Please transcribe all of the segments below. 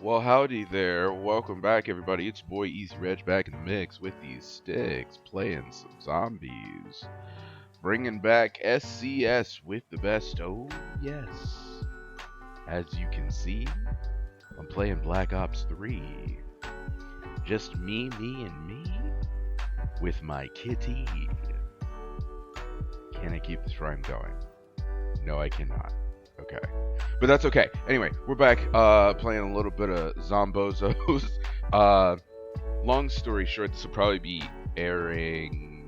Well, howdy there. Welcome back, everybody. It's boy Easy Reg back in the mix with these sticks, playing some zombies. Bringing back SCS with the best. Oh, yes. As you can see, I'm playing Black Ops 3. Just me, and me with my kitty. Can I keep this rhyme going? No, I cannot. Okay. But that's okay. Anyway, we're back playing a little bit of Zombozos. Long story short, this will probably be airing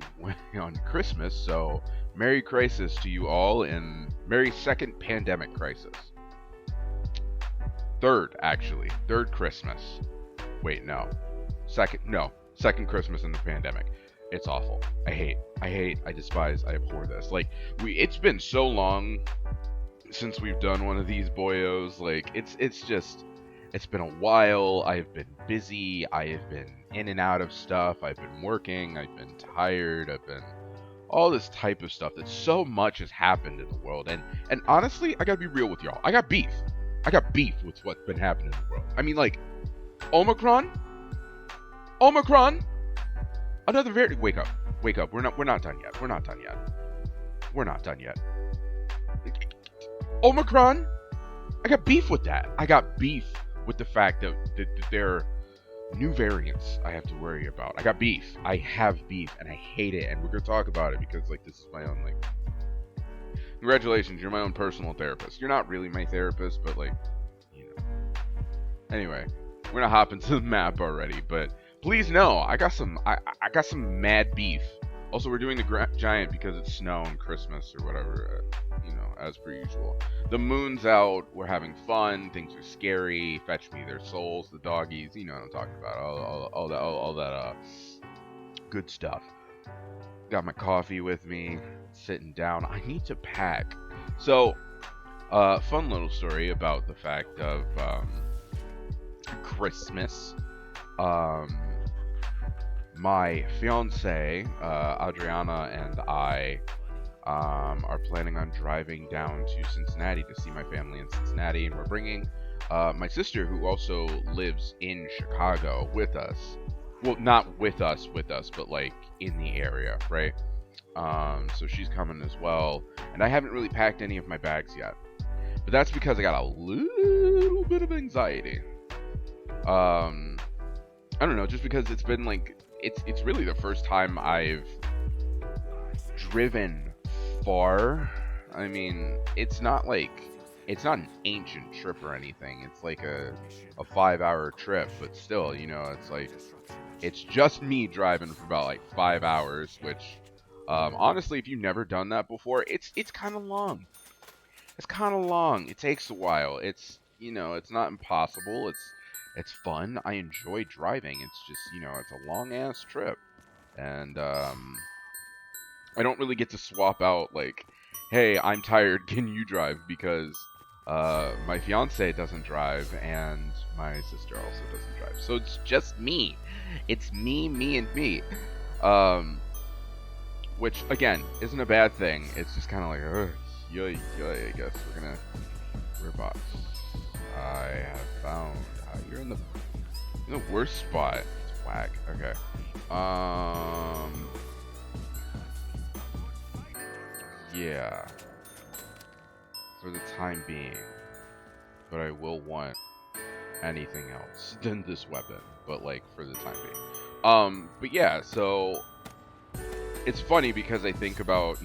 on Christmas, so Merry Crisis to you all, and Merry Second Pandemic Crisis. Third Christmas. Wait, no. Second Christmas in the pandemic. It's awful. I hate, I despise, I abhor this. Like, it's been so long since we've done one of these boyos. Like, it's been a while. I've been busy. I have been in and out of stuff. I've been working. I've been tired. I've been all this type of stuff. That so much has happened in the world. And honestly, I gotta be real with y'all. I got beef with what's been happening in the world. I mean, like, Omicron. Another very wake up. We're not done yet. We're not done yet. Omicron, I got beef with that. I got beef with the fact that there are new variants I have to worry about. I got beef. I have beef, and I hate it. And we're gonna talk about it because, like, this is my own, like, congratulations, you're my own personal therapist. You're not really my therapist, but, like, you know. Anyway, we're gonna hop into the map already, but please know I got some mad beef. Also, we're doing the giant because it's snow and Christmas or whatever, as per usual. The moon's out, we're having fun, things are scary, fetch me their souls, the doggies, you know what I'm talking about, all that good stuff. Got my coffee with me, sitting down. I need to pack. So, fun little story about the fact of Christmas. My fiance, Adriana, and I are planning on driving down to Cincinnati to see my family in Cincinnati, and we're bringing my sister, who also lives in Chicago, with us. Well, not with us, but like in the area, right? So she's coming as well, and I haven't really packed any of my bags yet, but that's because I got a little bit of anxiety. I don't know, just because it's been like, it's really the first time I've driven far. I mean, it's not an ancient trip or anything. It's like a 5-hour trip, but still, it's like, it's just me driving for about like 5 hours, which, honestly, if you've never done that before, it's kind of long. It takes a while. It's not impossible. It's fun. I enjoy driving. It's just, it's a long-ass trip. And, I don't really get to swap out, like, hey, I'm tired, can you drive? Because, my fiance doesn't drive, and my sister also doesn't drive. So it's just me. It's me, and me. Which, again, isn't a bad thing. It's just kind of like, yoy, I guess. We're box. I have found... You're in the worst spot. It's whack. Okay. Yeah. For the time being. But I will want anything else than this weapon. But, like, for the time being. But yeah, so... It's funny because I think about,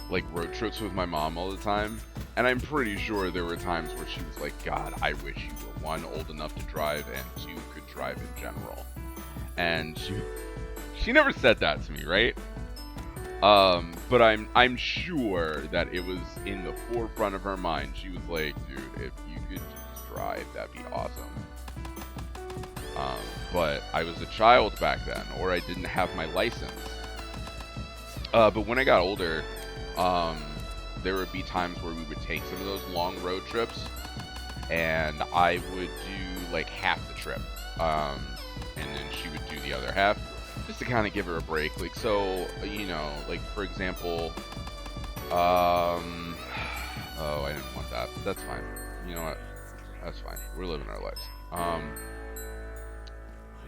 like, road trips with my mom all the time. And I'm pretty sure there were times where she was like, God, I wish you were, one, old enough to drive, and two, could drive in general. And she never said that to me, right? But I'm sure that it was in the forefront of her mind. She was like, dude, if you could just drive, that'd be awesome. But I was a child back then, or I didn't have my license. But when I got older, there would be times where we would take some of those long road trips, and I would do like half the trip, and then she would do the other half, just to kind of give her a break. Like, so, like, for example, oh, I didn't want that. That's fine. You know what? That's fine. We're living our lives.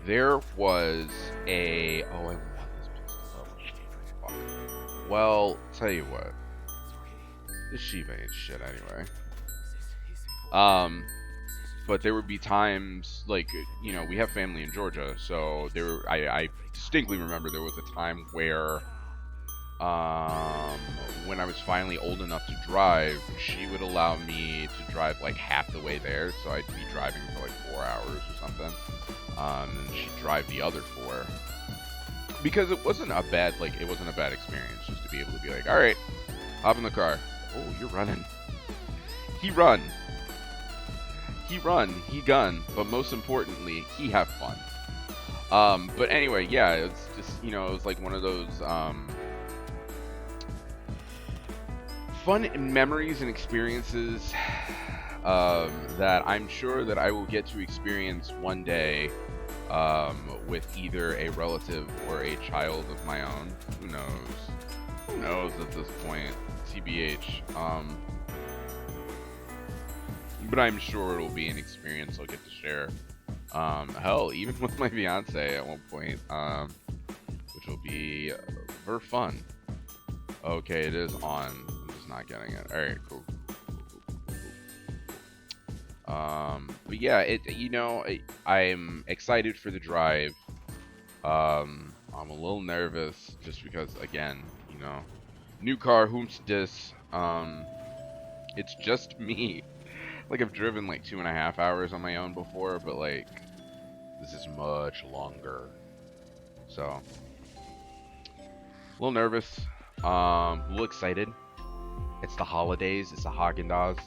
There was a I want this pistol. Oh, fuck. Well, tell you what, this Shiva ain't shit anyway. But there would be times like, you know, we have family in Georgia, so I distinctly remember there was a time where when I was finally old enough to drive, she would allow me to drive like half the way there, so I'd be driving for like 4 hours or something, and she'd drive the other 4, because it wasn't a bad experience just to be able to be like, all right, hop in the car. Oh, you're running. He run, he gun, but most importantly, he have fun. But anyway, yeah, it's just, you know, it was like one of those fun memories and experiences that I'm sure that I will get to experience one day with either a relative or a child of my own. Who knows? Who knows at this point? TBH. But I'm sure it'll be an experience I'll get to share. Hell, even with my fiance at one point, which will be very fun. Okay, it is on. I'm just not getting it. All right, cool. But yeah, I'm excited for the drive. I'm a little nervous just because, again, you know, new car, whom's dis. It's just me. Like, I've driven like 2.5 hours on my own before, but like, this is much longer. So, a little nervous. A little excited. It's the holidays. It's the Haagen-Dazs.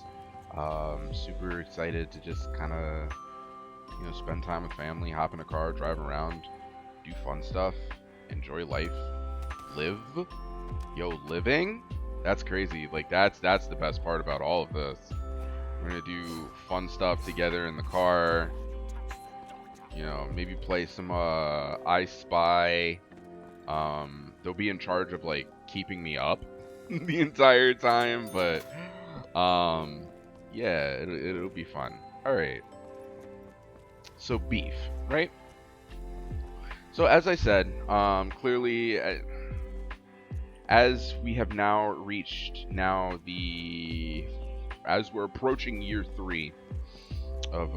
Super excited to just kind of, you know, spend time with family, hop in a car, drive around, do fun stuff, enjoy life, live. Yo, living? That's crazy. Like, that's the best part about all of this. We're gonna do fun stuff together in the car. You know, maybe play some I Spy. They'll be in charge of like keeping me up the entire time, but yeah, it'll be fun. All right. So beef, right? So as I said, clearly, as we have now reached as we're approaching year 3 of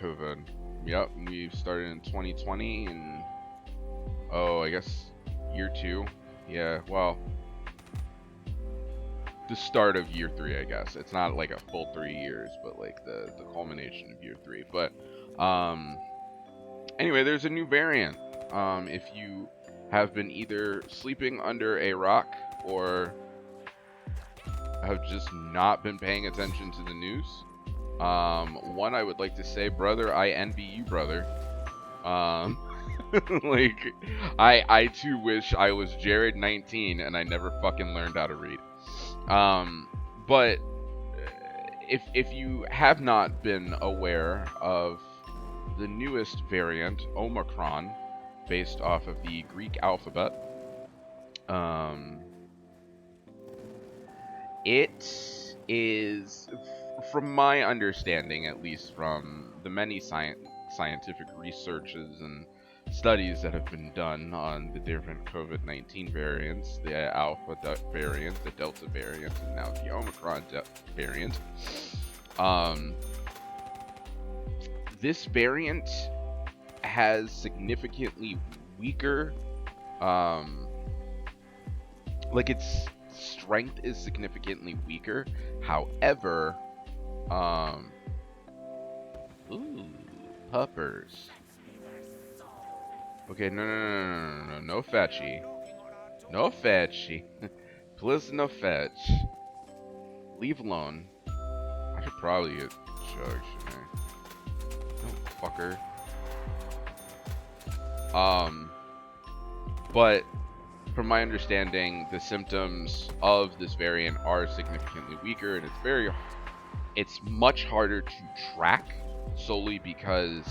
COVID. Yep, we started in 2020, and I guess year 2. Yeah, well, the start of year 3, I guess. It's not like a full 3 years, but like the culmination of year 3. But anyway, there's a new variant. If you have been either sleeping under a rock or have just not been paying attention to the news, one, I would like to say, brother, I envy you, brother. Like, I too wish I was Jared 19 and I never fucking learned how to read. But if you have not been aware of the newest variant, Omicron, based off of the Greek alphabet, it is, from my understanding, at least from the many scientific researches and studies that have been done on the different COVID-19 variants, the Alpha variant, the Delta variant, and now the Omicron variant, this variant has significantly weaker, like, its strength is significantly weaker. However, puppers. Okay, no fetchy. No fetchy. Please, no fetch. Leave alone. I should probably get chugged, shouldn't I? No, fucker. But from my understanding, the symptoms of this variant are significantly weaker, and it's much harder to track, solely because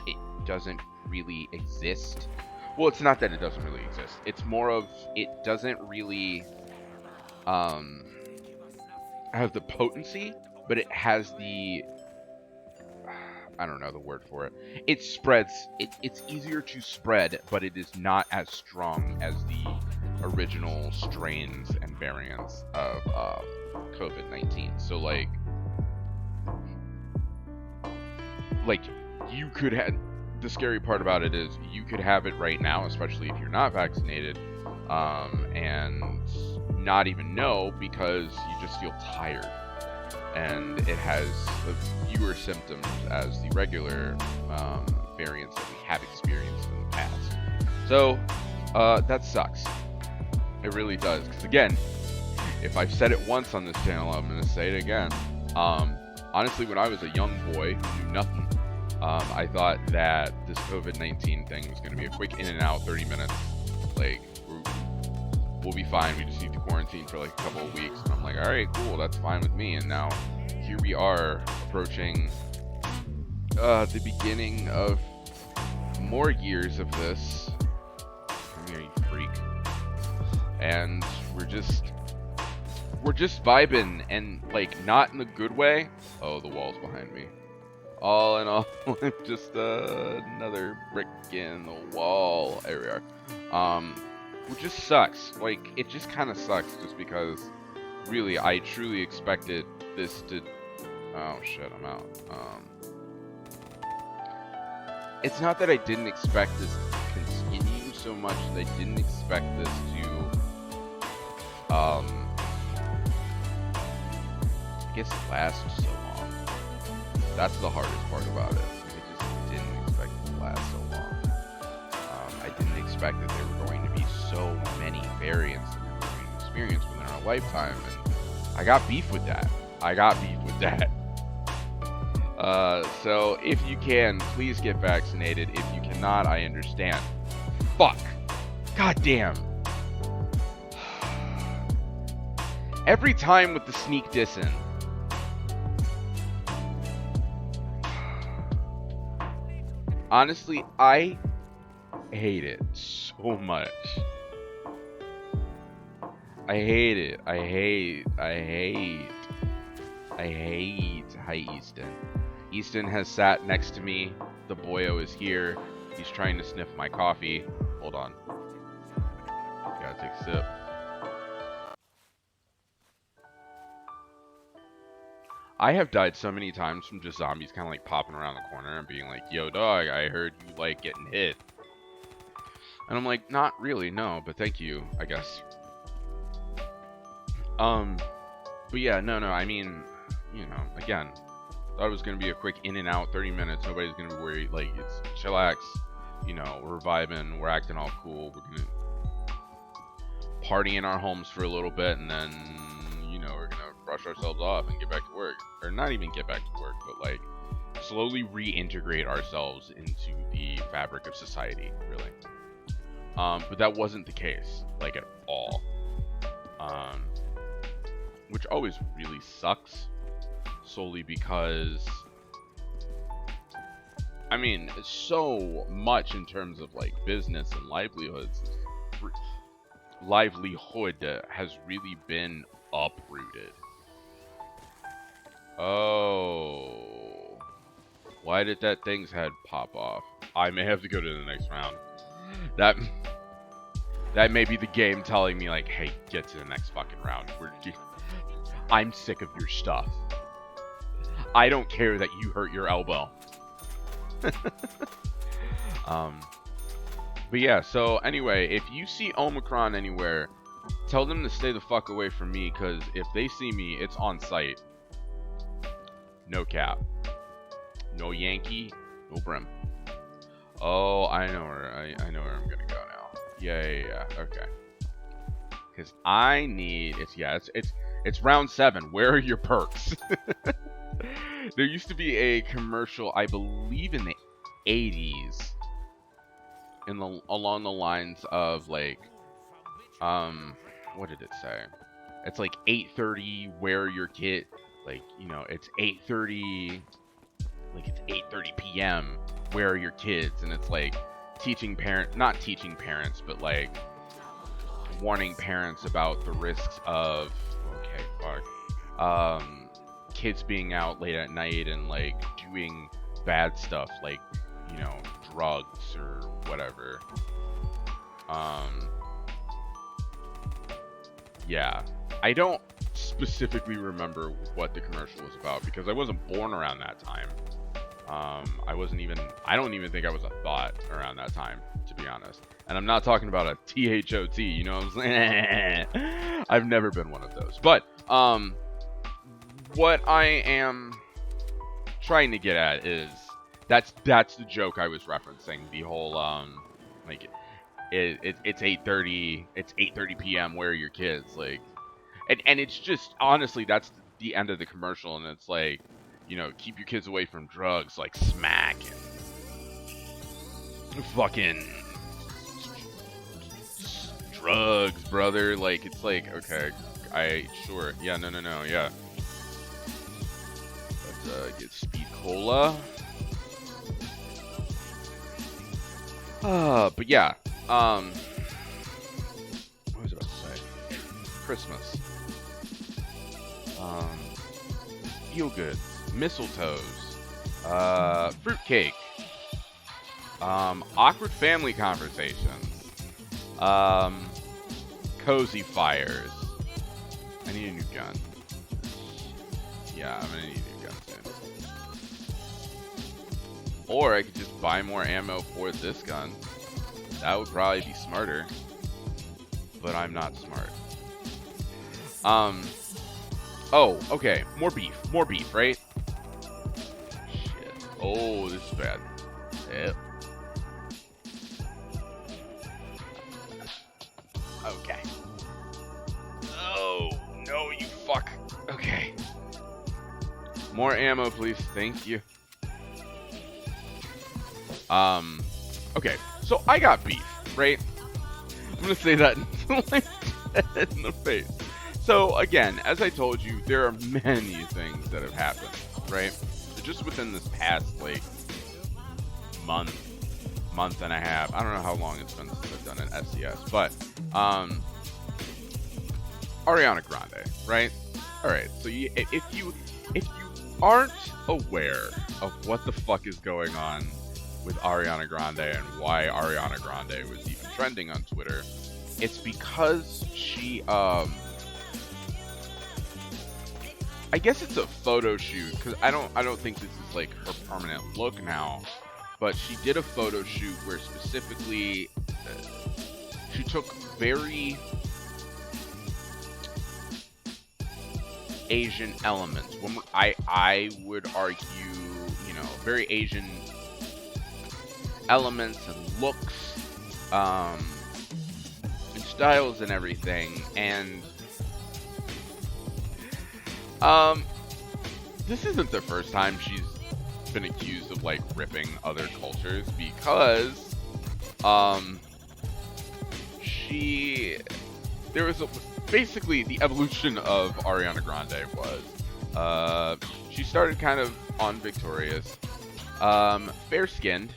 it doesn't really exist. Well, it's not that it doesn't really exist. It's more of, it doesn't really have the potency, but it has the, I don't know the word for it. It spreads. It's easier to spread, but it is not as strong as the original strains and variants of COVID-19. So like you could have. The scary part about it is you could have it right now, especially if you're not vaccinated, and not even know because you just feel tired. And it has fewer symptoms as the regular variants that we have experienced in the past. So that sucks. It really does. Because again, if I've said it once on this channel, I'm going to say it again. Honestly, when I was a young boy who knew nothing, I thought that this COVID-19 thing was going to be a quick in and out, 30 minutes. Like, we'll be fine. We just need to quarantine for like a couple of weeks. And I'm like, all right, cool. That's fine with me. And now here we are approaching the beginning of more years of this. Come here, you freak. And we're just vibing, and like not in the good way. Oh, the wall's behind me. All in all, I'm just another brick in the wall. There we are. Which just sucks. Like, it just kind of sucks just because, really, I truly expected this to... Oh, shit, I'm out. It's not that I didn't expect this to continue so much that I didn't expect this to, I guess, last so long. That's the hardest part about it. I just didn't expect it to last so long. I didn't expect that there were going to be so many variants that we were going to experience within our lifetime, and I got beef with that. So if you can, please get vaccinated. If you cannot, I understand. Fuck. God damn. Every time with the sneak dissing. Honestly, I hate it so much. I hate it. I hate. Hi, Easton. Easton has sat next to me. The boyo is here. He's trying to sniff my coffee. Hold on. Gotta take a sip. I have died so many times from just zombies kind of like popping around the corner and being like, yo, dog, I heard you like getting hit. And I'm like, not really, no, but thank you, I guess. But yeah, no, I mean, you know, again, thought it was going to be a quick in and out, 30 minutes. Nobody's going to be worried. Like, it's chillax, you know, we're vibing, we're acting all cool. We're going to party in our homes for a little bit, and then, you know, we're going to brush ourselves off and get back to work. Or not even get back to work, but like slowly reintegrate ourselves into the fabric of society, really. But that wasn't the case, like, at all. Which always really sucks, solely because, I mean, so much in terms of like business and livelihood has really been uprooted. Oh, why did that thing's head pop off? I may have to go to the next round. That may be the game telling me like, hey, get to the next fucking round. I'm sick of your stuff. I don't care that you hurt your elbow. But yeah, so anyway, if you see Omicron anywhere, tell them to stay the fuck away from me, because if they see me, it's on sight. No cap. No Yankee, no brim. Oh, I know where I'm gonna go now. Yeah. Okay. Because I need it's round 7. Where are your perks? There used to be a commercial, I believe in the 80s, along the lines of like, what did it say? It's like 8:30. Where are your kid? Like, you know, it's 8:30. Like, it's 8:30 p.m. Where are your kids? And it's like not teaching parents, but like warning parents about the risks of kids being out late at night and like doing bad stuff like, you know, drugs or whatever. Yeah, I don't specifically remember what the commercial was about because I wasn't born around that time. I don't even think I was a thought around that time, to be honest. And I'm not talking about a THOT, you know what I'm saying? I've never been one of those. But, what I am trying to get at is, that's the joke I was referencing. The whole, like, it's 8:30 p.m. Where are your kids? Like, and it's just, honestly, that's the end of the commercial, and it's like, you know, keep your kids away from drugs, like smack and fucking drugs, brother. Like, it's like, okay, sure, yeah, no, yeah. Let's get speed cola. But yeah, what was I about to say? Christmas. Feel goods, mistletoes, fruitcake, awkward family conversations, cozy fires. I need a new gun. Yeah, I'm gonna need a new gun soon. Or I could just buy more ammo for this gun. That would probably be smarter. But I'm not smart. Oh, okay. More beef, right? Shit. Oh, this is bad. Yep. Okay. Oh, no, you fuck. Okay. More ammo, please. Thank you. Okay. So I got beef, right? I'm gonna say that until I'm dead in the face. So again, as I told you, there are many things that have happened, right? So just within this past, like, month and a half. I don't know how long it's been since I've done an SCS, but Ariana Grande, right? All right. So if you aren't aware of what the fuck is going on with Ariana Grande and why Ariana Grande was even trending on Twitter, it's because she I guess it's a photo shoot, because I don't think this is like her permanent look now, but she did a photo shoot where specifically she took very Asian elements. I would argue, you know, very Asian elements and looks, and styles and everything, and this isn't the first time she's been accused of, like, ripping other cultures, because basically the evolution of Ariana Grande was she started kind of on Victorious, fair skinned,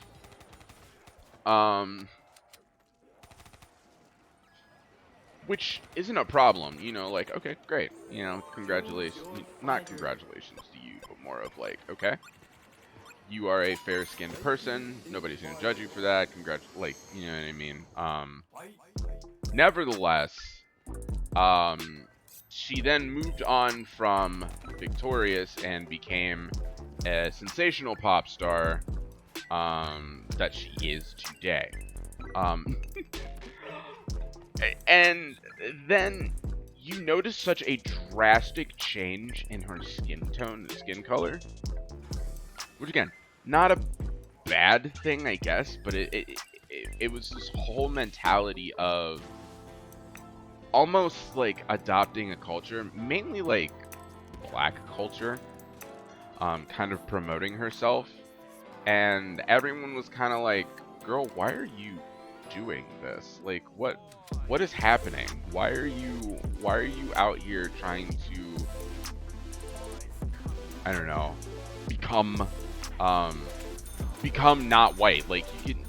which isn't a problem, you know, like, okay, great, you know, congratulations, not congratulations to you, but more of like, okay, you are a fair-skinned person, nobody's gonna judge you for that, like, you know what I mean. Nevertheless, she then moved on from Victorious and became a sensational pop star, that she is today. And then you notice such a drastic change in her skin tone, skin color, which again, not a bad thing, I guess, but it was this whole mentality of almost like adopting a culture, mainly like black culture, kind of promoting herself, and everyone was kind of like, girl, why are you doing this? Like, what is happening? Why are you out here trying to, I don't know, become not white? Like, you can,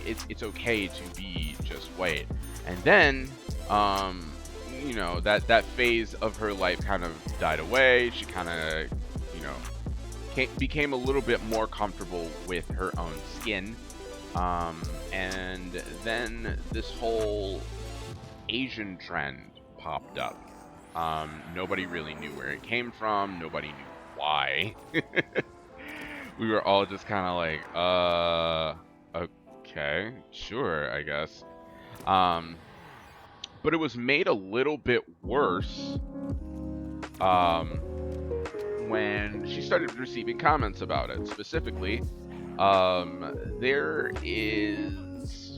it's okay to be just white. And then you know, that phase of her life kind of died away. She kind of, you know, became a little bit more comfortable with her own skin. And then this whole Asian trend popped up. Nobody really knew where it came from. Nobody knew why. We were all just kind of like, okay, sure, I guess. But it was made a little bit worse when she started receiving comments about it. Specifically, there is,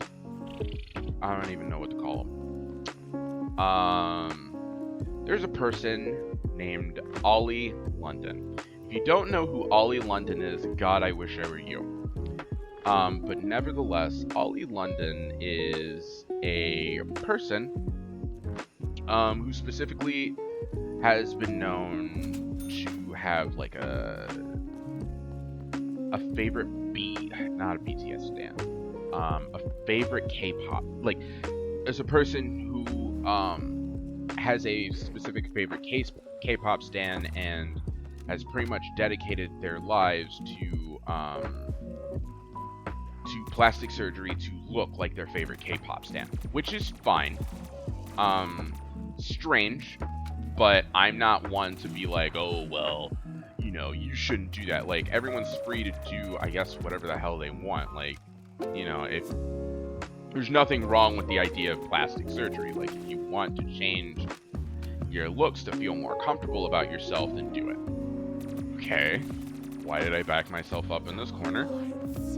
I don't even know what to call them. There's a person named Ollie London. If you don't know who Ollie London is, God, I wish I were you. But nevertheless, Ollie London is a person who specifically has been known to have like a favorite not a BTS stan, a favorite K-pop, like as a person who has a specific favorite K-pop stan and has pretty much dedicated their lives to plastic surgery to look like their favorite K-pop stan, which is fine. Strange, but I'm not one to be like, oh, well, you know, you shouldn't do that. Like, everyone's free to do, I guess, whatever the hell they want. Like, you know, if there's nothing wrong with the idea of plastic surgery. Like, if you want to change your looks to feel more comfortable about yourself, then do it. Okay. Why did I back myself up in this corner?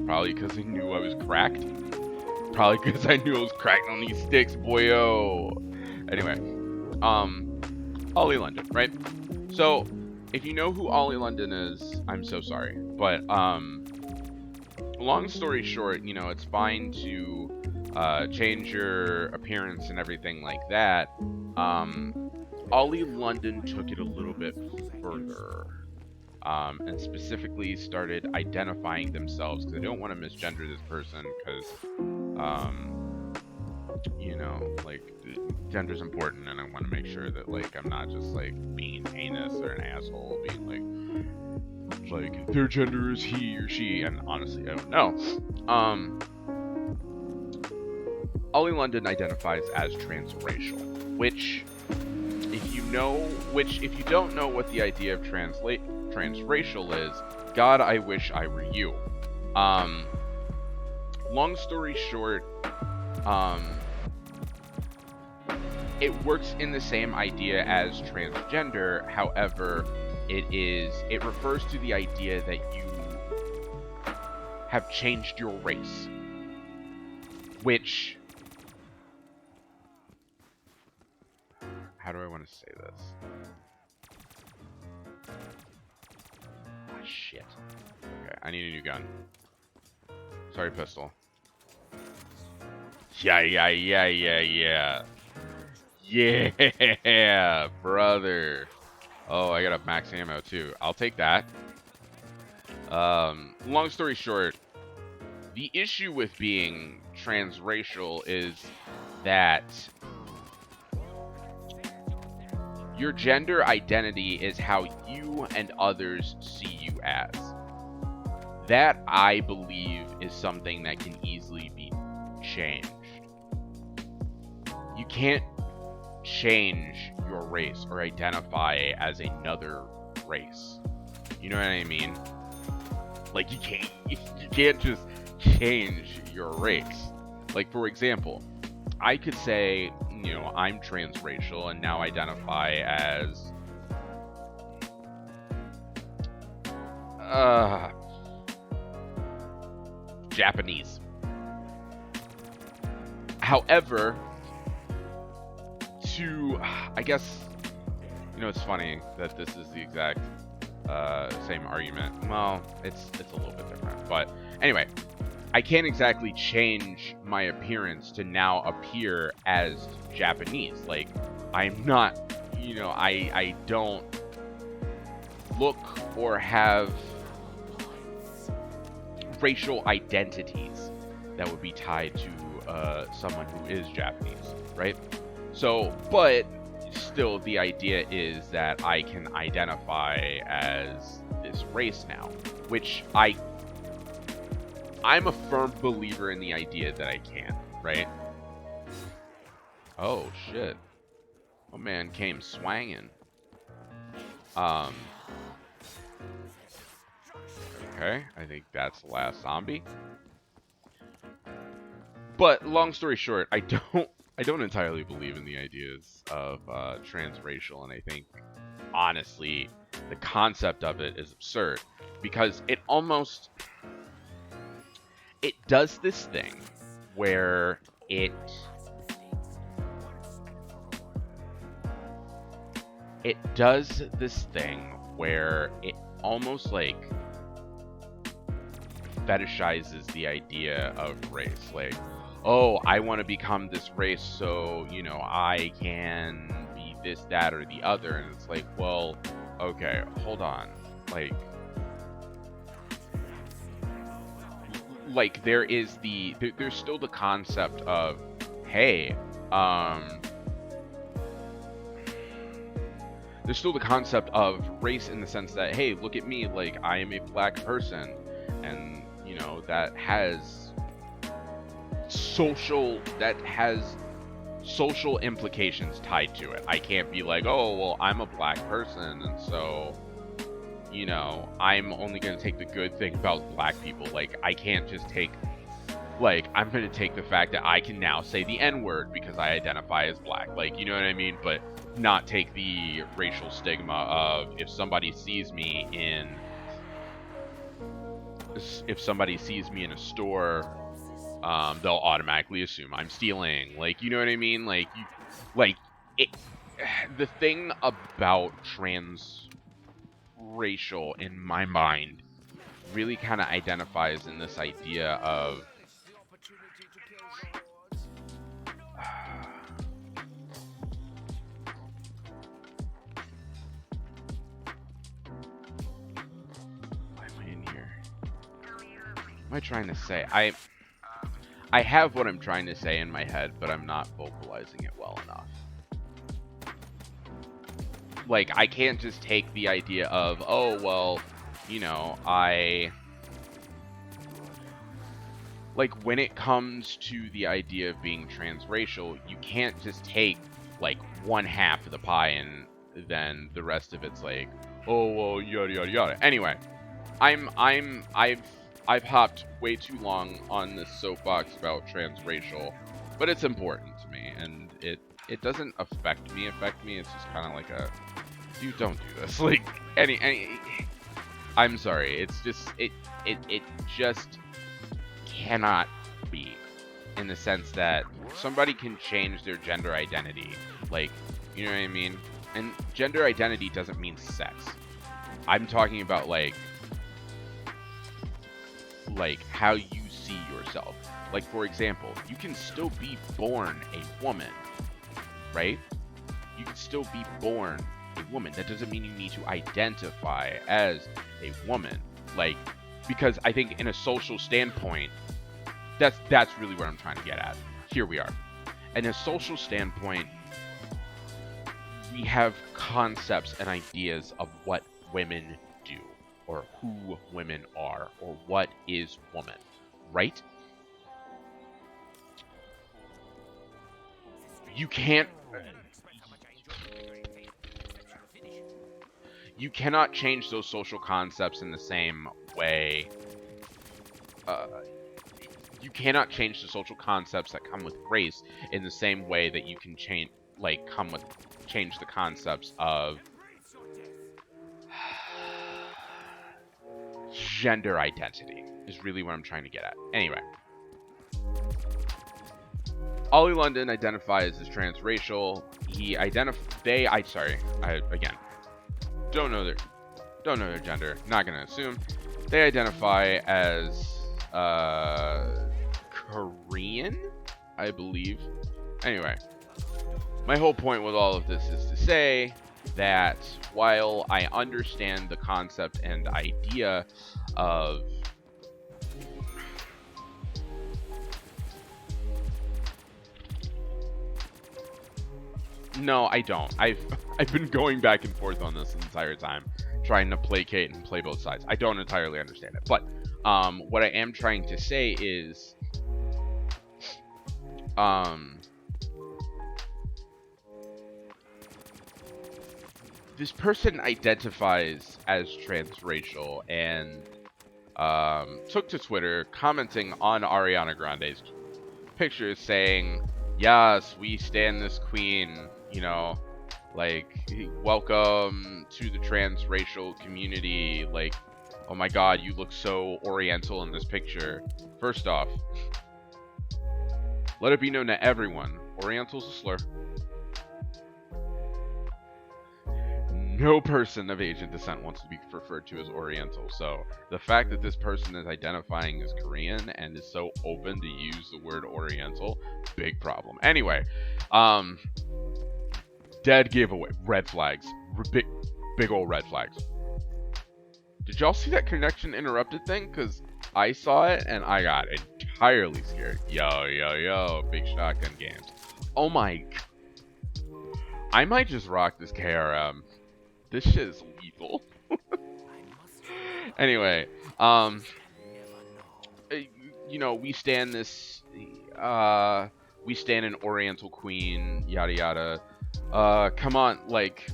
Probably because I knew I was cracked. Probably because I knew I was cracked on these sticks, boyo. Anyway, Ollie London, right? So, if you know who Ollie London is, I'm so sorry. But, long story short, you know, it's fine to change your appearance and everything like that. Ollie London took it a little bit further. And specifically started identifying themselves, because I don't want to misgender this person, because, you know, like, gender's important, and I want to make sure that, like, I'm not just, like, being heinous or an asshole, being, like, their gender is he or she, and honestly, I don't know. Ollie London identifies as transracial, which, if you don't know what the idea of transracial is, God, I wish I were you. Long story short, it works in the same idea as transgender. However, it refers to the idea that you have changed your race, which, how do I want to say this? Shit. Okay, I need a new gun. Sorry, pistol. Yeah, brother. Oh, I got a max ammo too. I'll take that. Long story short, the issue with being transracial is that your gender identity is how you and others see you as. That, I believe, is something that can easily be changed. You can't change your race or identify as another race. You know what I mean? Like, you can't just change your race. Like, for example, I could say, you know, I'm transracial and now identify as Japanese. However, I guess, you know, it's funny that this is the exact same argument. Well, it's a little bit different, but anyway, I can't exactly change my appearance to now appear as Japanese. Like, I'm not, you know, I don't look or have racial identities that would be tied to someone who is Japanese, right? So, but still, the idea is that I can identify as this race now, which I'm a firm believer in the idea that I can, right? Oh shit. Oh man came swanging. Okay, I think that's the last zombie. But long story short, I don't entirely believe in the ideas of transracial, and I think honestly the concept of it is absurd because it does this thing where it does this thing where it almost like fetishizes the idea of race. Like, oh, I want to become this race so, you know, I can be this, that, or the other. And it's like, well, okay, hold on. Like there is there's still the concept of, hey, there's still the concept of race in the sense that, hey, look at me, like I am a black person, and you know that has social implications tied to it. I can't be like, oh well, I'm a black person, and so, you know, I'm only going to take the good thing about black people. Like I can't just take, like, I'm going to take the fact that I can now say the N-word because I identify as black. Like, you know what I mean? But not take the racial stigma of if somebody sees me in a store, they'll automatically assume I'm stealing. Like, you know what I mean? Like, the thing about transracial in my mind really kind of identifies in this idea of why am I in here? What am I trying to say? I have what I'm trying to say in my head, but I'm not vocalizing it well enough. Like, I can't just take the idea of, oh, well, you know, like, when it comes to the idea of being transracial, you can't just take, like, one half of the pie and then the rest of it's like, oh, well, yada, yada, yada. Anyway, I've hopped way too long on this soapbox about transracial, but it's important to me, and it doesn't affect me. It's just kind of like a, dude, don't do this. Like, I'm sorry. It's just, it just cannot be, in the sense that somebody can change their gender identity. Like, you know what I mean? And gender identity doesn't mean sex. I'm talking about, like how you see yourself. Like, for example, you can still be born a woman, right? You can still be born a woman. That doesn't mean you need to identify as a woman. Like, because I think in a social standpoint, that's really what I'm trying to get at. Here we are. In a social standpoint, we have concepts and ideas of what women do, or who women are, or what is woman, right? You cannot change those social concepts in the same way. You cannot change the social concepts that come with race in the same way that you can change the concepts of gender identity, is really what I'm trying to get at. Anyway, Ollie London identifies as transracial. Again, don't know their gender. Not gonna assume. They identify as Korean, I believe. Anyway, my whole point with all of this is to say that while I understand the concept and idea of no, I don't. I've been going back and forth on this the entire time. trying to placate and play both sides. I don't entirely understand it, but what I am trying to say is, this person identifies as transracial and took to Twitter commenting on Ariana Grande's pictures saying, yes, we stand this queen, you know, like, welcome to the transracial community, like, oh my god, you look so oriental in this picture. First off, let it be known to everyone, oriental's a slur. No person of Asian descent wants to be referred to as Oriental. So the fact that this person is identifying as Korean and is so open to use the word Oriental, big problem. Anyway, dead giveaway. Red flags. Big old red flags. Did y'all see that connection interrupted thing? Because I saw it and I got entirely scared. Yo, big shotgun games. Oh my. I might just rock this KRM. This shit is lethal. Anyway, you know, we stand this, we stand an Oriental queen, yada yada. Come on, like,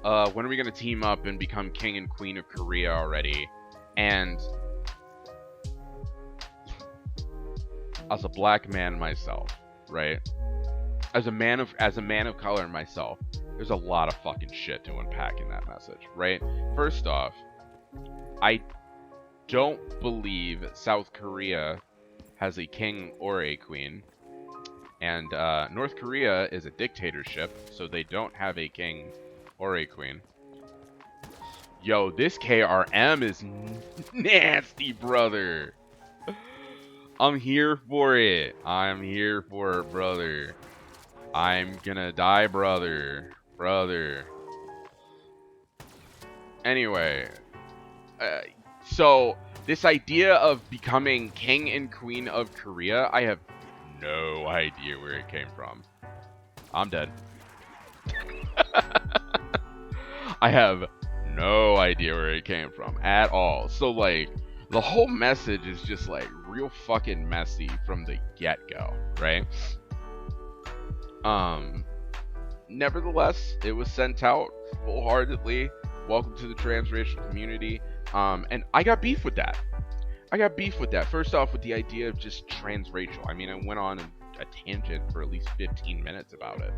when are we gonna team up and become king and queen of Korea already? And as a black man myself, right? As a man of color myself, there's a lot of fucking shit to unpack in that message, right? First off, I don't believe South Korea has a king or a queen, and North Korea is a dictatorship, so they don't have a king or a queen. Yo, this KRM is nasty, brother. I'm here for it. I'm here for it, brother. I'm gonna die, brother. Anyway, so this idea of becoming king and queen of Korea, I have no idea where it came from. I'm dead. I have no idea where it came from at all. So like, the whole message is just like real fucking messy from the get-go, right? Nevertheless, it was sent out full-heartedly. Welcome to the transracial community. And I got beef with that. First off, with the idea of just transracial. I mean, I went on a tangent for at least 15 minutes about it.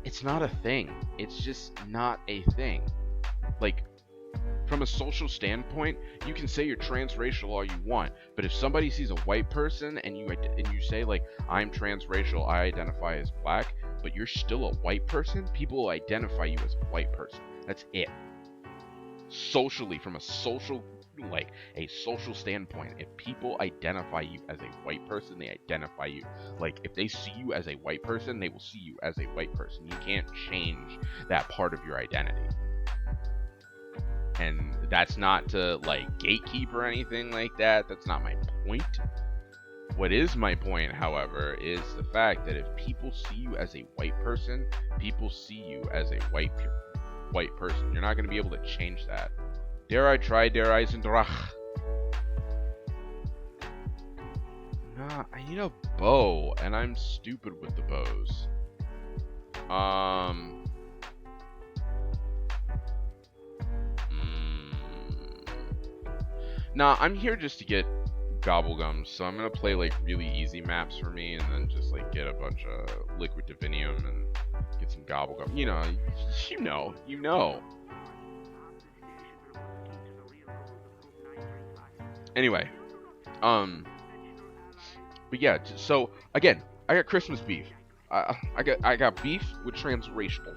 It's not a thing. It's just not a thing. Like, from a social standpoint, you can say you're transracial all you want, but if somebody sees a white person and you say like, I'm transracial, I identify as black, but you're still a white person, people will identify you as a white person. That's it. Socially, from a social standpoint, if people identify you as a white person, they identify you. Like, if they see you as a white person, they will see you as a white person. You can't change that part of your identity. And that's not to like gatekeep or anything like that. That's not my point. What is my point, however, is the fact that if people see you as a white person, people see you as a white person. You're not going to be able to change that. Dare I try, dare I zindrach? Nah, I need a bow, and I'm stupid with the bows. Nah, I'm here just to get gobblegums, so I'm gonna play like really easy maps for me, and then just like get a bunch of liquid divinium and get some gobblegum. You know. Anyway, but yeah. So again, I got Christmas beef. I got beef with transracial.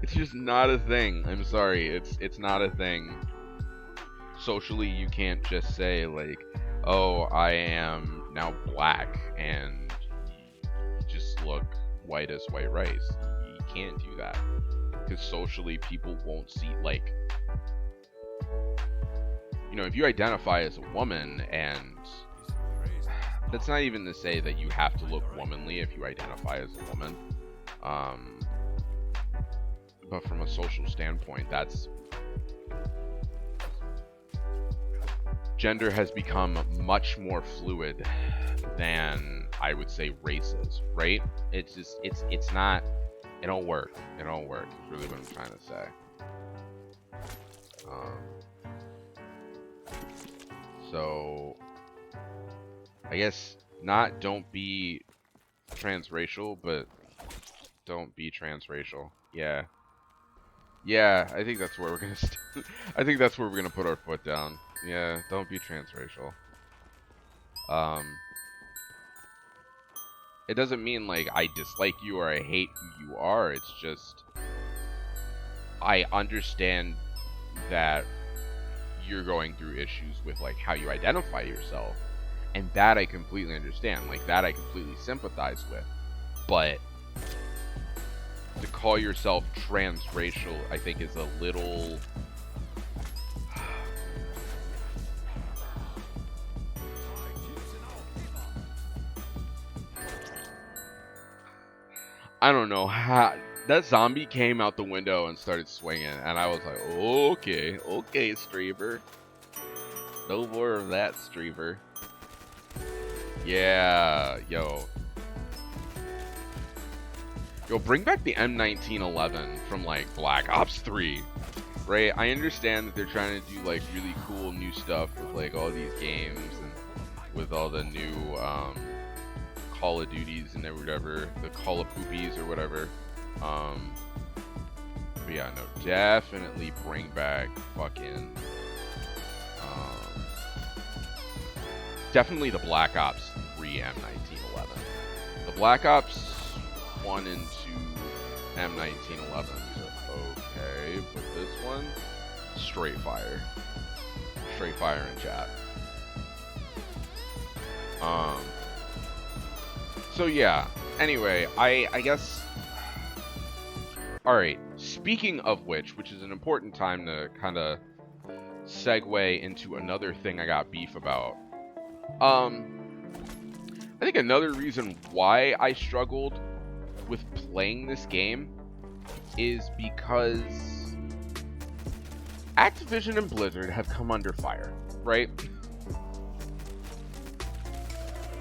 It's just not a thing. I'm sorry. It's not a thing. Socially, you can't just say like, oh, I am now black and just look white as white rice. You can't do that, because socially people won't see, like, you know, if you identify as a woman, and that's not even to say that you have to look womanly if you identify as a woman, but from a social standpoint, gender has become much more fluid than I would say race is, right? It's just, it's not, it don't work. It don't work. Is really what I'm trying to say. So I guess not don't be transracial, but don't be transracial. Yeah. Yeah, I think that's where we're gonna I think that's where we're gonna put our foot down. Yeah, don't be transracial. It doesn't mean like I dislike you or I hate who you are. It's just I understand that you're going through issues with like how you identify yourself, and that I completely understand. Like that I completely sympathize with. But to call yourself transracial, I think is a little I don't know how that zombie came out the window and started swinging, and I was like, okay, Streaver. No more of that, Streaver. Yeah, yo, bring back the M1911 from like Black Ops 3, right? I understand that they're trying to do like really cool new stuff with like all these games and with all the new Call of Duties and whatever, the Call of Poopies or whatever. But yeah, no, definitely bring back fucking definitely the Black Ops 3 M1911. The Black Ops 1 and 2 M1911s are okay, but this one, straight fire in chat. So yeah, anyway, I guess, alright, speaking of which is an important time to kind of segue into another thing I got beef about. I think another reason why I struggled with playing this game is because Activision and Blizzard have come under fire, right?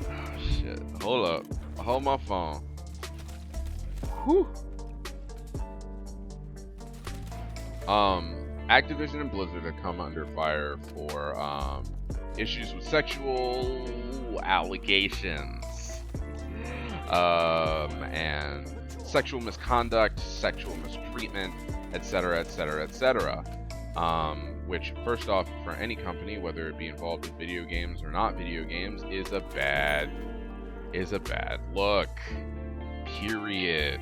Oh shit, hold up. Hold my phone. Whew. Activision and Blizzard have come under fire for issues with sexual allegations, and sexual misconduct, sexual mistreatment, etc., etc., etc. Which, first off, for any company, whether it be involved in video games or not video games, is a bad look. Period.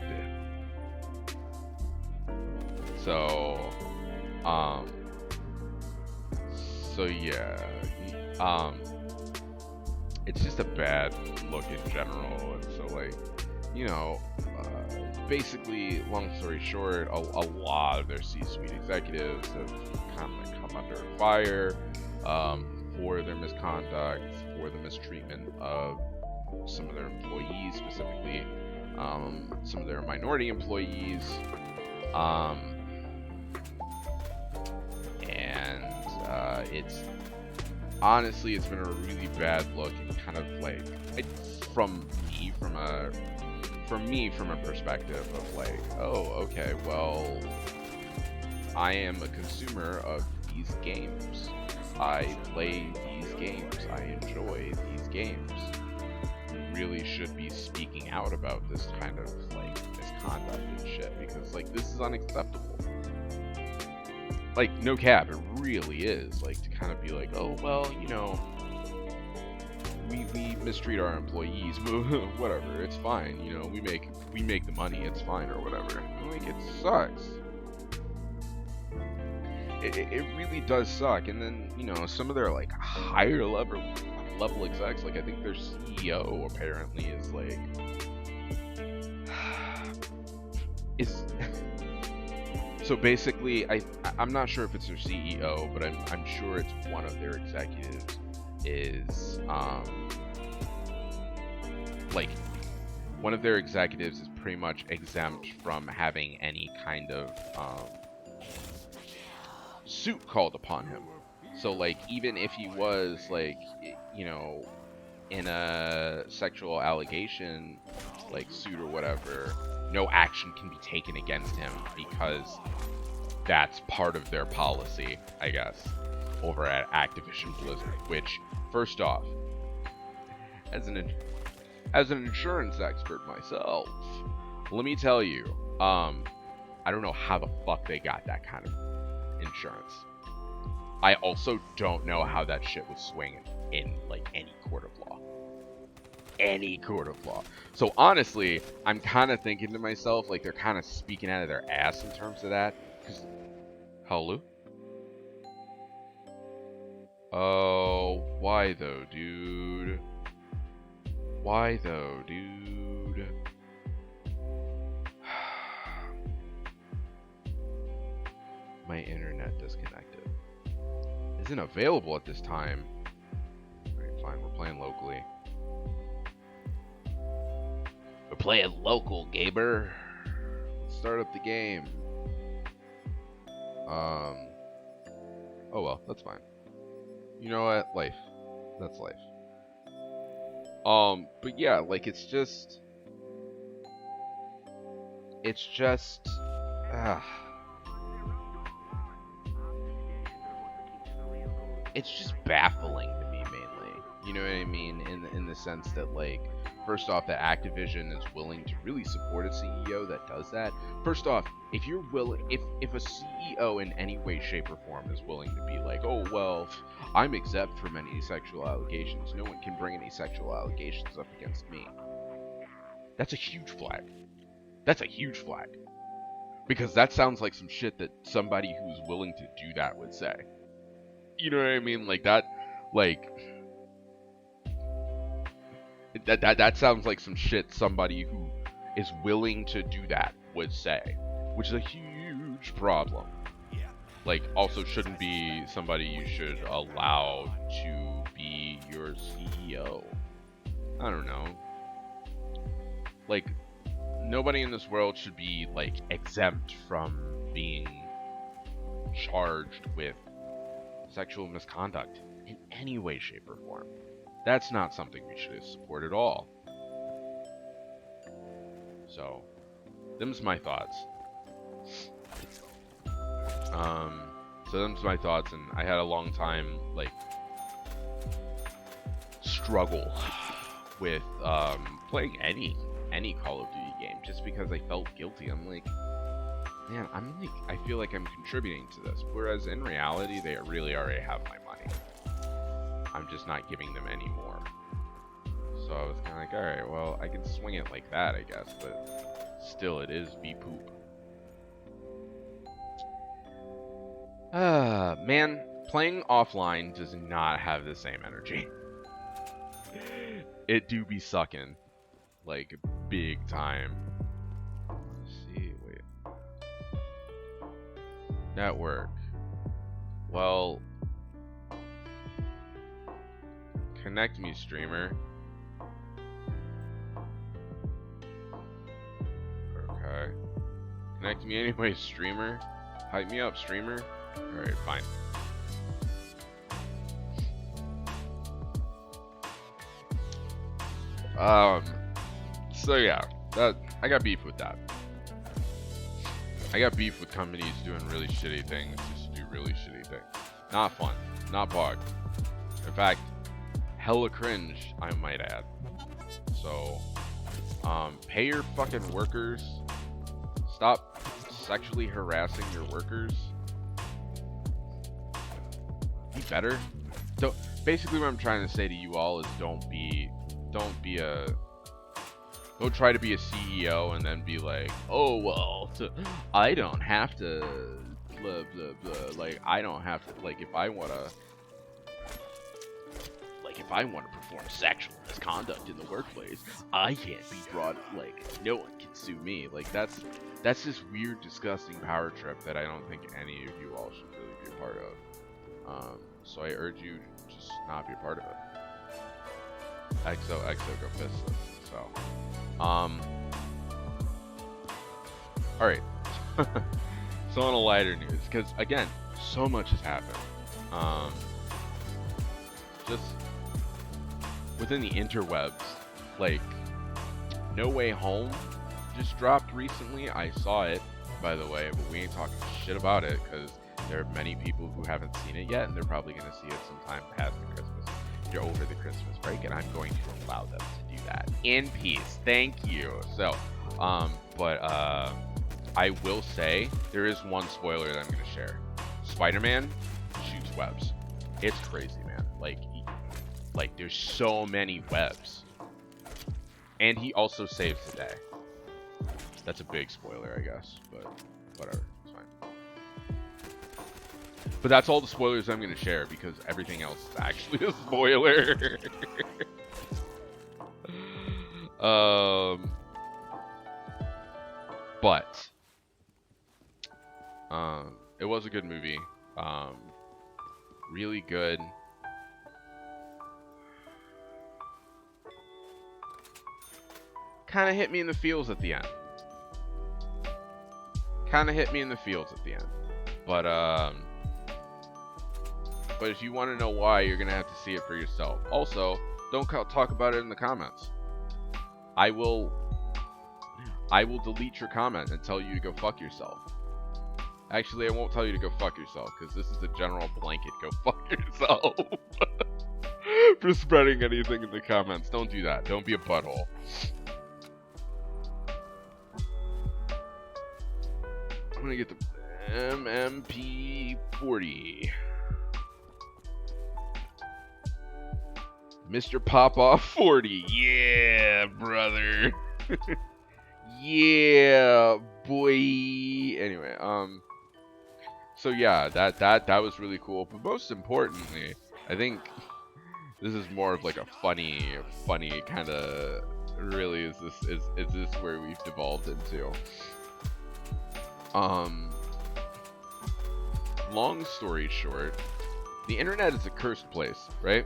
So yeah, it's just a bad look in general, and so like, you know, basically, long story short, a lot of their C-suite executives have kind of come under fire for their misconduct, for the mistreatment of some of their employees, specifically some of their minority employees, and it's honestly, it's been a really bad look, and kind of like, from a perspective of like, oh, okay, well, I am a consumer of these games. I play these games. I enjoy these games. You really should be speaking out about this kind of like misconduct and shit, because like, this is unacceptable. Like, no cap, it really is. Like, to kind of be like, oh, well, you know, we mistreat our employees, whatever, it's fine, you know, we make the money, it's fine, or whatever. Like, it sucks. It really does suck. And then, you know, some of their like higher level execs, like I think their CEO apparently is like so basically, I'm not sure if it's their CEO, but I'm sure it's one of their executives is like one of their executives is pretty much exempt from having any kind of suit called upon him. So like even if he was like you know in a sexual allegation like suit or whatever, no action can be taken against him because that's part of their policy, I guess, over at Activision Blizzard. Which, first off, as an insurance expert myself, let me tell you, I don't know how the fuck they got that kind of insurance. I also don't know how that shit was swinging in like any court of law. Any court of law. So honestly, I'm kind of thinking to myself, like they're kind of speaking out of their ass in terms of that. Hello? Oh, why though, dude? Why though, dude? My internet disconnected. Isn't available at this time. Alright, fine, we're playing locally. We're playing local, Gaber. Let's start up the game. Oh well, that's fine. You know what? Life. That's life. But yeah, like it's just it's just baffling to me mainly. You know what I mean? In the sense that like, first off, that Activision is willing to really support a CEO that does that. First off, if you're willing, if a CEO in any way, shape, or form is willing to be like, oh well, I'm exempt from any sexual allegations, no one can bring any sexual allegations up against me. That's a huge flag. That's a huge flag. Because that sounds like some shit that somebody who's willing to do that would say. You know what I mean? Like that, like that sounds like some shit somebody who is willing to do that would say, which is a huge problem. Like, also shouldn't be somebody you should allow to be your CEO. I don't know. Like, nobody in this world should be, like, exempt from being charged with sexual misconduct in any way, shape, or form. That's not something we should support at all. So, them's my thoughts. So them's my thoughts, and I had a long time, like, struggle with, playing any Call of Duty game, just because I felt guilty. I'm like, man, I feel like I'm contributing to this, whereas in reality, they really already have my money. I'm just not giving them any more. So I was kind of like, alright, well, I can swing it like that, I guess, but still, it is B-poop. Man, playing offline does not have the same energy. It do be sucking, like, big time. Let's see, wait. Network. Well, connect me, streamer. Okay. Connect me anyway, streamer. Hype me up, streamer. Alright, fine. So yeah, I got beef with that. I got beef with companies doing really shitty things just to do really shitty things. Not fun. Not bug. In fact, hella cringe, I might add. So, pay your fucking workers. Stop sexually harassing your workers. Be better. So basically what I'm trying to say to you all is don't try to be a CEO and then be like, oh well, I don't have to blah blah blah, like I don't have to, like if I want to perform sexual misconduct in the workplace, I can't be brought, like no one can sue me. Like that's this weird, disgusting power trip that I don't think any of you all should really be a part of. So I urge you to just not be a part of it. XOXO go fistless. So So, all right. So on a lighter news, because again, so much has happened. Just within the interwebs, like No Way Home just dropped recently. I saw it, by the way, but we ain't talking shit about it because there are many people who haven't seen it yet, and they're probably going to see it sometime past the Christmas, over the Christmas break, and I'm going to allow them to do that in peace. Thank you. So, but I will say there is one spoiler that I'm going to share. Spider-Man shoots webs. It's crazy, man. Like there's so many webs. And he also saves the day. That's a big spoiler, I guess, but whatever, it's fine. But that's all the spoilers I'm going to share because everything else is actually a spoiler. But it was a good movie. Really good. Kind of hit me in the feels at the end. But if you want to know why, you're gonna have to see it for yourself. Also, don't talk about it in the comments. I will delete your comment and tell you to go fuck yourself. Actually, I won't tell you to go fuck yourself because this is a general blanket. Go fuck yourself. For spreading anything in the comments. Don't do that. Don't be a butthole. I'm gonna get the MMP40. Mr. Popoff 40. Yeah, brother. Yeah, boy. Anyway, so yeah, that was really cool. But most importantly, I think this is more of like a funny kind of. Really, is this where we've devolved into? Long story short, the internet is a cursed place, right?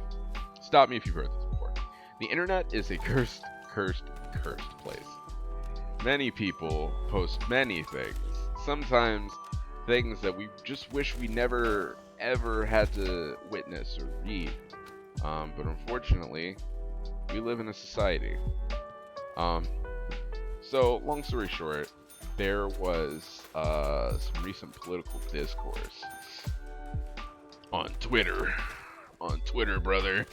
Stop me if you've heard this before. The internet is a cursed place. Many people post many things. Sometimes things that we just wish we never ever had to witness or read. But unfortunately, we live in a society. So long story short, there was some recent political discourse on Twitter, brother,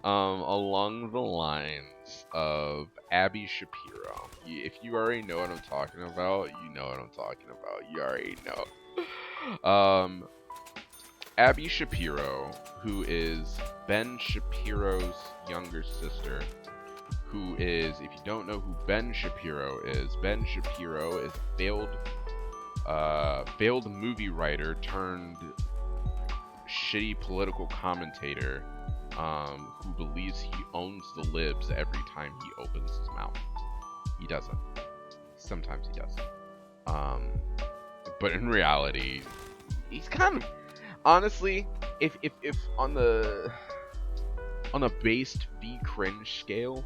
along the lines of Abby Shapiro. If you already know what I'm talking about, you know what I'm talking about. You already know. Abby Shapiro, who is Ben Shapiro's younger sister, who is, if you don't know who Ben Shapiro is a failed movie writer turned shitty political commentator, who believes he owns the libs every time he opens his mouth. He doesn't. Sometimes he doesn't. But in reality, he's kind of, honestly, if on the based v cringe scale,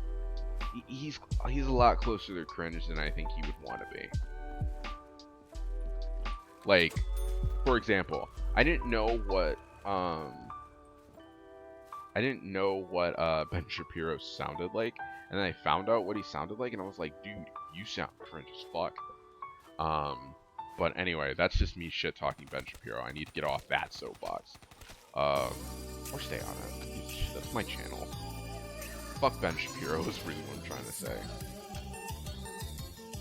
he's a lot closer to cringe than I think he would want to be. Like, for example, I didn't know what Ben Shapiro sounded like, and then I found out what he sounded like, and I was like, dude, you sound cringe as fuck. But anyway, that's just me shit talking Ben Shapiro. I need to get off that soapbox. Or stay on it. That's my channel. Fuck Ben Shapiro is really what I'm trying to say.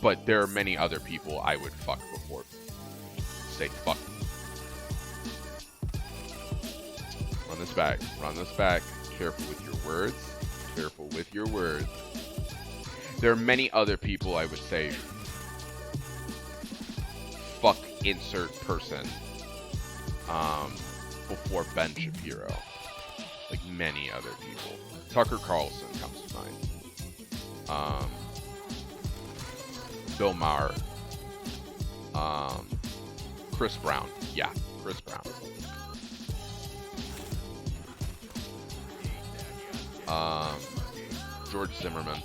But there are many other people I would fuck before say fuck. Run this back. Careful with your words. There are many other people I would say fuck insert person before Ben Shapiro. Like many other people. Tucker Carlson comes to mind. Bill Maher. Chris Brown. Yeah, Chris Brown. George Zimmerman.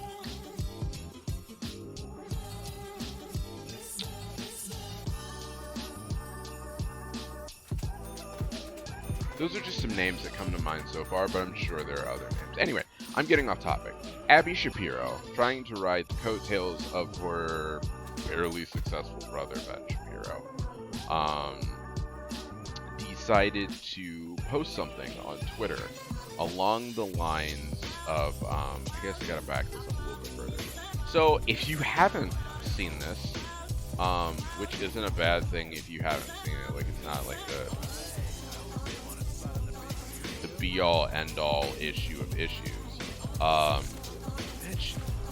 Those are just some names that come to mind so far, but I'm sure there are other names. Anyway, I'm getting off topic. Abby Shapiro, trying to ride the coattails of her fairly successful brother, Ben Shapiro, decided to post something on Twitter along the lines of, I guess I gotta back this up a little bit further. So, if you haven't seen this, which isn't a bad thing if you haven't seen it, like, it's not like the be-all, end-all issue of issues.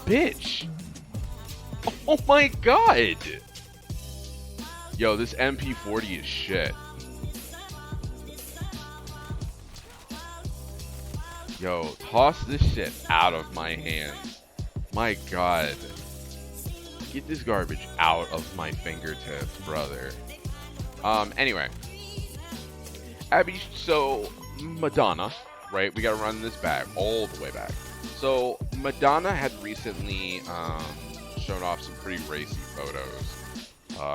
Bitch! Oh my god! Yo, this MP40 is shit. Yo, toss this shit out of my hands. My god. Get this garbage out of my fingertips, brother. Anyway. Abby, so Madonna, right? We gotta run this back, all the way back. So, Madonna had recently shown off some pretty racy photos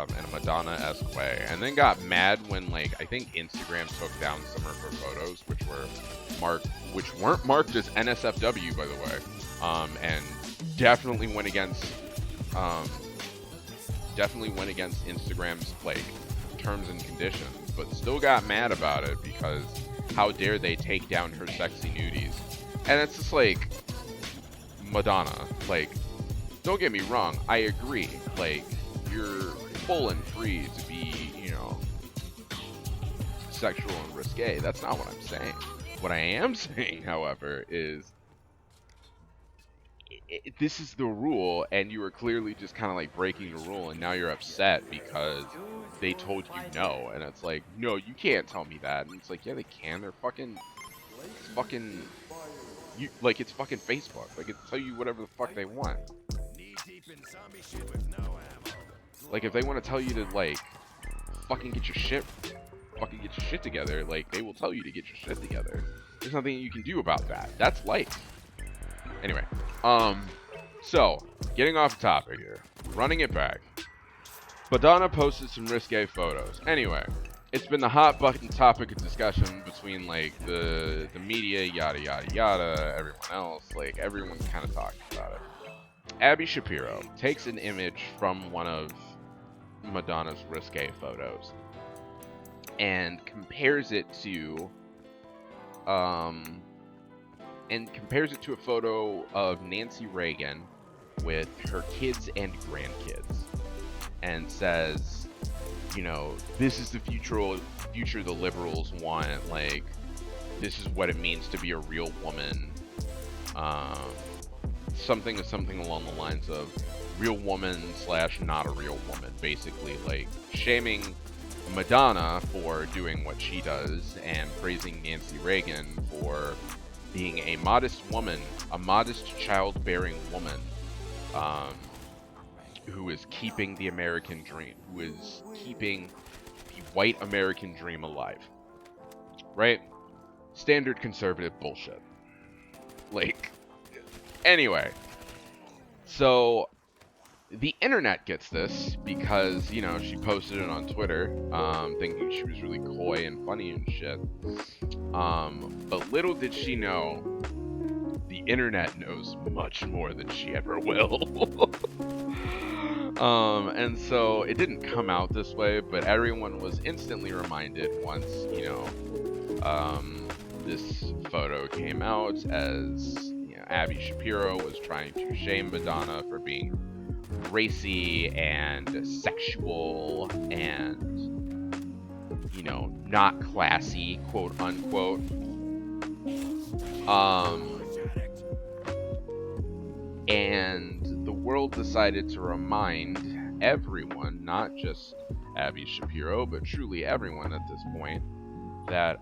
in a Madonna-esque way, and then got mad when, like, I think Instagram took down some of her photos, which weren't marked as NSFW, by the way, and definitely went against Instagram's, like, terms and conditions, but still got mad about it because how dare they take down her sexy nudies. And it's just like, Madonna, like, don't get me wrong, I agree, like, you're full and free to be, you know, sexual and risque. That's not what I'm saying. What I am saying, however, is this is the rule, and you are clearly just kind of like breaking the rule, and now you're upset because they told you no, and it's like, no, you can't tell me that. And it's like, yeah, they can. They're fucking, like, it's fucking Facebook. Like, it's tell you whatever the fuck they want. Like, if they want to tell you to, like, fucking get your shit together, like, they will tell you to get your shit together. There's nothing you can do about that. That's life. Anyway, so, getting off topic here, running it back. Madonna posted some risque photos. Anyway, it's been the hot button topic of discussion between, like, the media, yada yada yada, everyone else, like, everyone's kind of talking about it. Abby Shapiro takes an image from one of Madonna's risque photos and compares it to a photo of Nancy Reagan with her kids and grandkids, and says, you know, this is the future the liberals want, like, this is what it means to be a real woman, something along the lines of real woman / not a real woman, basically, like, shaming Madonna for doing what she does and praising Nancy Reagan for being a modest woman, a modest childbearing woman, who is keeping the American dream, who is keeping the white American dream alive. Right? Standard conservative bullshit. Like, anyway. So, the internet gets this because, you know, she posted it on Twitter, thinking she was really coy and funny and shit. But little did she know, the internet knows much more than she ever will. And so it didn't come out this way, but everyone was instantly reminded once, you know, this photo came out, as, you know, Abby Shapiro was trying to shame Madonna for being racy and sexual and, you know, not classy, quote unquote. And the world decided to remind everyone, not just Abby Shapiro, but truly everyone at this point, that,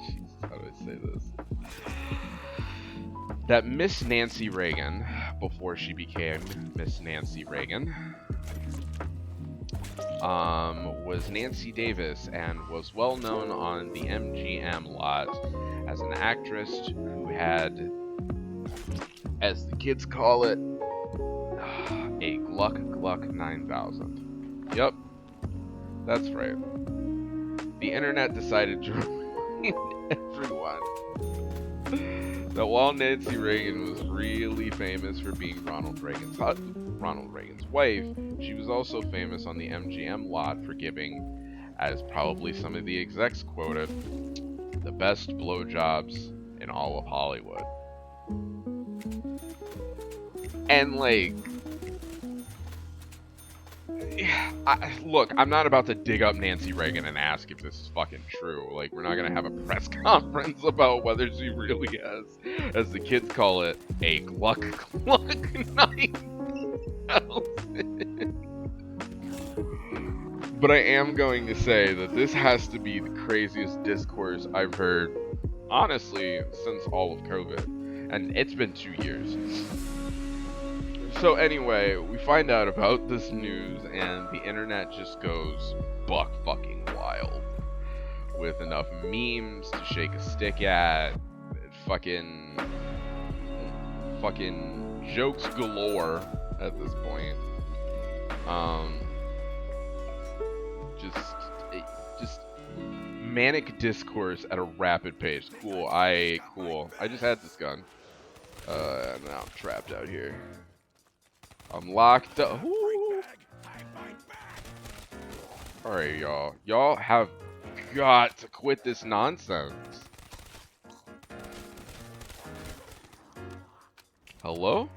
Jesus, how do I say this? That Miss Nancy Reagan, before she became Miss Nancy Reagan, was Nancy Davis and was well known on the MGM lot as an actress who had, as the kids call it, a Gluck 9000. Yep, that's right. The internet decided to remind everyone that while Nancy Reagan was really famous for being Ronald Reagan's wife, she was also famous on the MGM lot for giving, as probably some of the execs quoted, the best blowjobs in all of Hollywood. And like, look, I'm not about to dig up Nancy Reagan and ask if this is fucking true. Like, we're not gonna have a press conference about whether she really has, as the kids call it, a Gluck 9000. But I am going to say that this has to be the craziest discourse I've heard, honestly, since all of COVID. And it's been 2 years. So anyway, we find out about this news and the internet just goes buck fucking wild. With enough memes to shake a stick at, fucking jokes galore at this point. Just manic discourse at a rapid pace. Cool. I just had this gun. Now I'm trapped out here. I'm locked up. Alright, y'all. Y'all have got to quit this nonsense. Hello?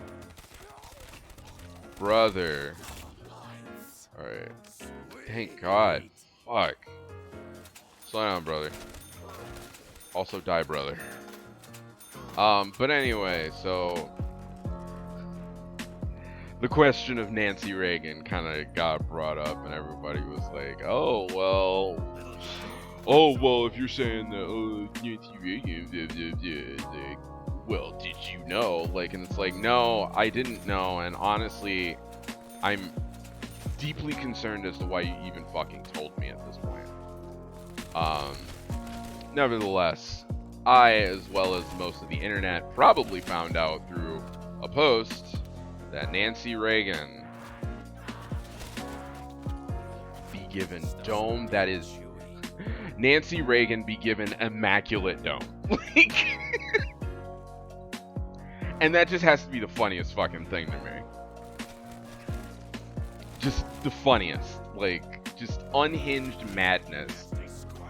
Brother. Alright. Thank God. Fuck. Slow down, brother. Also die, brother. But anyway, so the question of Nancy Reagan kind of got brought up, and everybody was like, "Oh well, if you're saying that Nancy Reagan, well, did you know?" Like, and it's like, no, I didn't know, and honestly, I'm deeply concerned as to why you even fucking told me at this point. Nevertheless, I, as well as most of the internet, probably found out through a post that Nancy Reagan be given dome that is Nancy Reagan be given immaculate dome. Like, and that just has to be the funniest fucking thing to me. Just the funniest. Like, just unhinged madness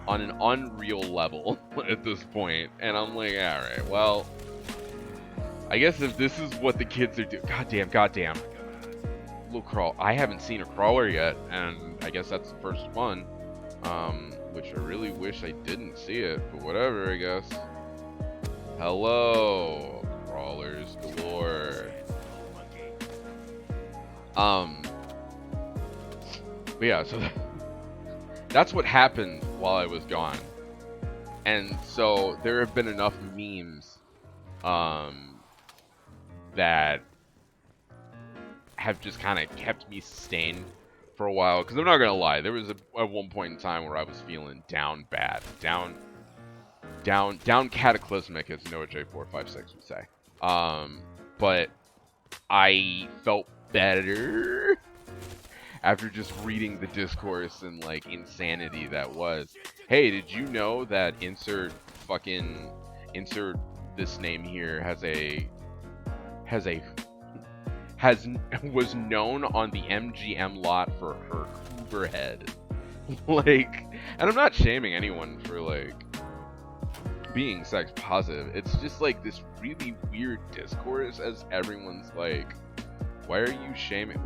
on an unreal level at this point. And I'm like, alright, well, I guess if this is what the kids are doing, goddamn. Little crawl. I haven't seen a crawler yet, and I guess that's the first one. Which I really wish I didn't see it, but whatever, I guess. Hello, crawlers galore. But yeah, so that's what happened while I was gone. And so there have been enough memes, that have just kind of kept me sustained for a while. Because I'm not gonna lie, there was at one point in time where I was feeling down bad, down cataclysmic, as Noah J456 would say. But I felt better after just reading the discourse and like insanity that was. Hey, did you know that insert this name here was known on the MGM lot for her cougar head. Like, and I'm not shaming anyone for like being sex positive. It's just like this really weird discourse as everyone's like, why are you shaming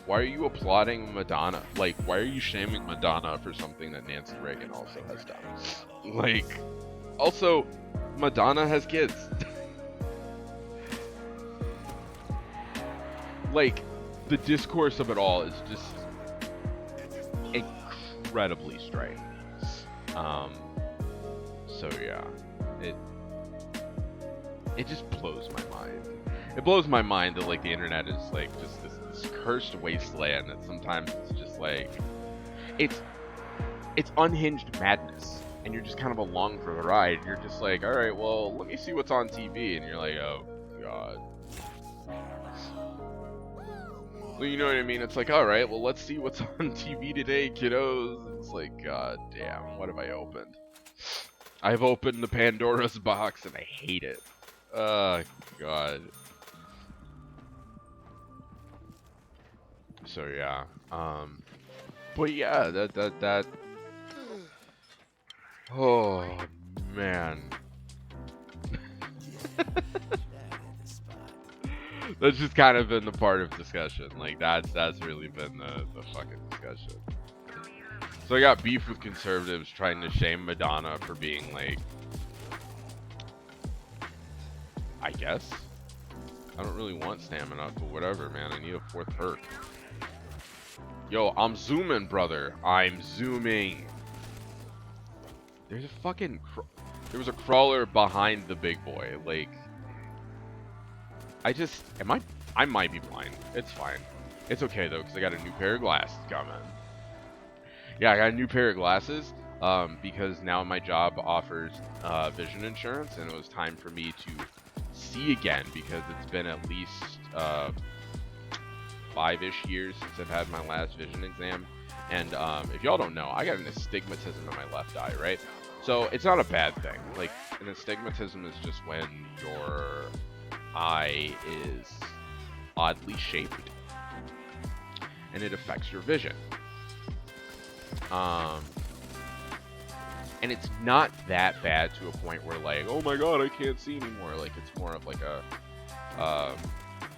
why are you applauding Madonna? Like, why are you shaming Madonna for something that Nancy Reagan also has done? Like, also, Madonna has kids. Like, the discourse of it all is just incredibly strange. So yeah, it just blows my mind. it blows my mind that like the internet is like just this cursed wasteland that sometimes it's just like it's unhinged madness, and you're just kind of along for the ride. You're just like, all right, well, let me see what's on TV, and you're like, oh god. Well, you know what I mean? It's like, all right, well, let's see what's on TV today, kiddos. It's like, god damn, what have I opened? I've opened the Pandora's box, and I hate it. Oh god. So yeah, but yeah, that. Oh man. That's just kind of been the part of discussion. Like that's really been the fucking discussion. So I got beef with conservatives trying to shame Madonna for being like, I guess. I don't really want stamina, but whatever, man. I need a fourth perk. Yo, I'm zooming, brother. I'm zooming. There's a fucking there was a crawler behind the big boy. Like, I might be blind. It's fine. It's okay though, because I got a new pair of glasses coming. Yeah, I got a new pair of glasses because now my job offers vision insurance, and it was time for me to see again because it's been at least 5-ish years since I've had my last vision exam. And if y'all don't know, I got an astigmatism in my left eye, right? So it's not a bad thing. Like, an astigmatism is just when your eye is oddly shaped and it affects your vision. And it's not that bad to a point where like, oh my god, I can't see anymore. Like, it's more of like a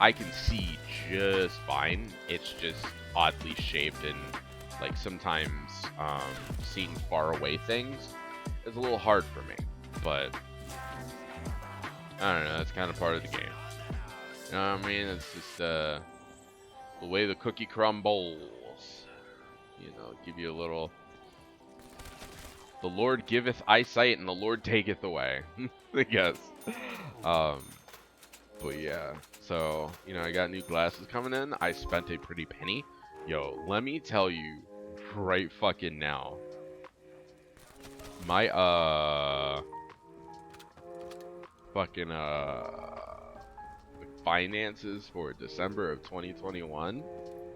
I can see just fine. It's just oddly shaped, and like sometimes seeing far away things is a little hard for me. But I don't know, that's kind of part of the game. You know what I mean? It's just the way the cookie crumbles. You know, give you a little. The Lord giveth eyesight, and the Lord taketh away. I guess. But yeah. So, you know, I got new glasses coming in. I spent a pretty penny. Yo, let me tell you right fucking now. My fucking finances for December of 2021,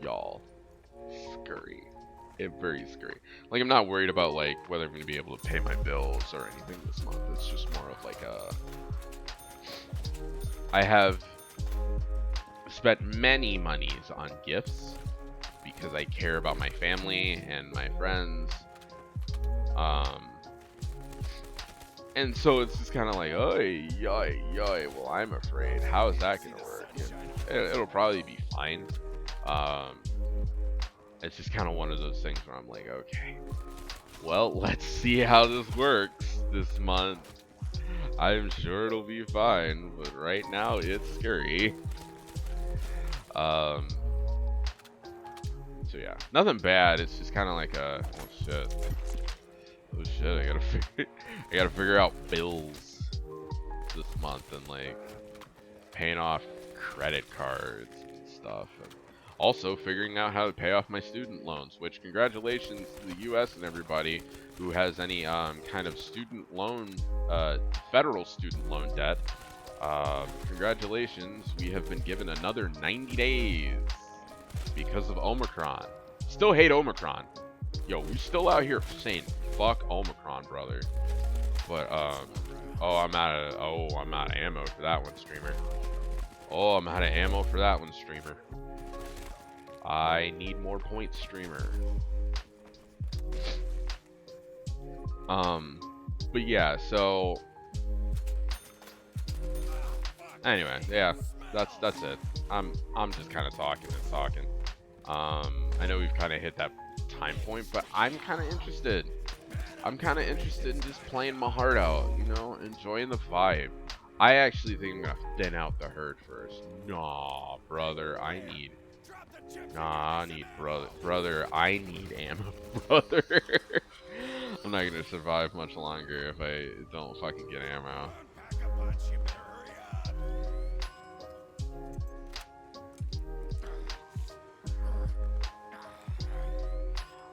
y'all, scurry. It very scurry. Like, I'm not worried about like whether I'm gonna be able to pay my bills or anything this month. It's just more of like I have spent many monies on gifts because I care about my family and my friends. And so it's just kind of like, oy, yoy, yoy. Well, I'm afraid. How is that gonna work? It'll probably be fine. It's just kind of one of those things where I'm like, okay, well, let's see how this works this month. I'm sure it'll be fine, but right now it's scary. So yeah, nothing bad. It's just kind of like oh shit, I gotta figure out bills this month, and like paying off credit cards and stuff, and also figuring out how to pay off my student loans, which congratulations to the US and everybody who has any kind of student loan, federal student loan debt. Congratulations, we have been given another 90 days because of Omicron. Still hate Omicron. Yo, we still out here saying fuck Omicron, brother. But I'm out of ammo for that one, streamer. Oh, I'm out of ammo for that one, streamer. I need more points, streamer. But yeah, so anyway, yeah, that's it. I'm just kind of talking and talking. I know we've kind of hit that time point, but I'm kind of interested. I'm kind of interested in just playing my heart out, you know, enjoying the vibe. I actually think I'm gonna thin out the herd first. Nah, brother, I need brother, I need ammo, brother. I'm not gonna survive much longer if I don't fucking get ammo.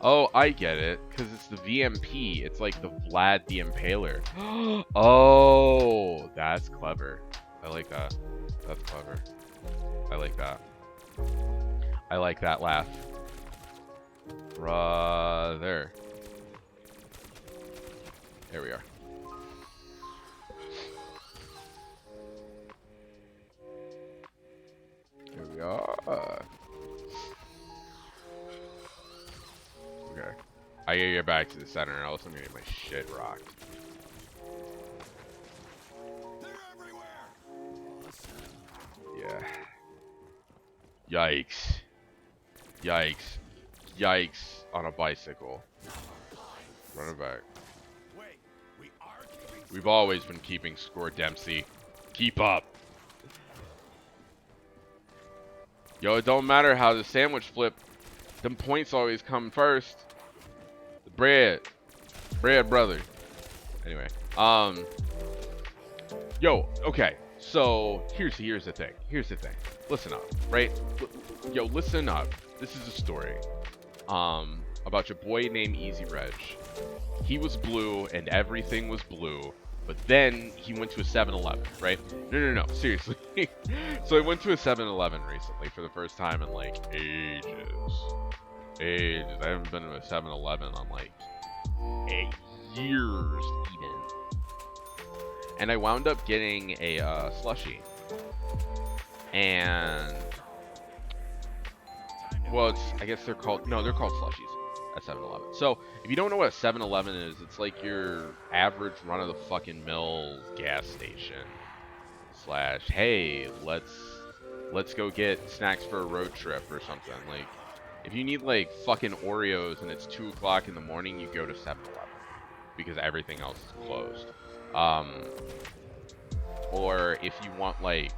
Oh, I get it, because it's the VMP. It's like the Vlad the Impaler. Oh, that's clever. I like that. That's clever. I like that. I like that laugh. Brother. There we are. Here we are. Okay. I gotta get back to the center, and else I'm gonna get my shit rocked. Yeah. Yikes. Yikes. Yikes on a bicycle. Run it back. We've always been keeping score, Dempsey. Keep up. Yo, it don't matter how the sandwich flip. Them points always come first. The bread. Bread, brother. Anyway. Yo, okay. So, here's the thing. Here's the thing. Listen up, right? Yo, listen up. This is a story. About your boy named Easy Reg. He was blue and everything was blue. But then he went to a 7-Eleven, right? No, seriously. So I went to a 7-Eleven recently for the first time in like ages. I haven't been to a 7-Eleven on like 8 years even. And I wound up getting a slushie. And well, I guess they're called slushies at 7-Eleven. So if you don't know what a 7-Eleven is, it's like your average run of the fucking mill gas station / hey, let's go get snacks for a road trip or something. Like if you need like fucking Oreos and it's 2 o'clock in the morning, you go to 7-Eleven because everything else is closed. Or if you want like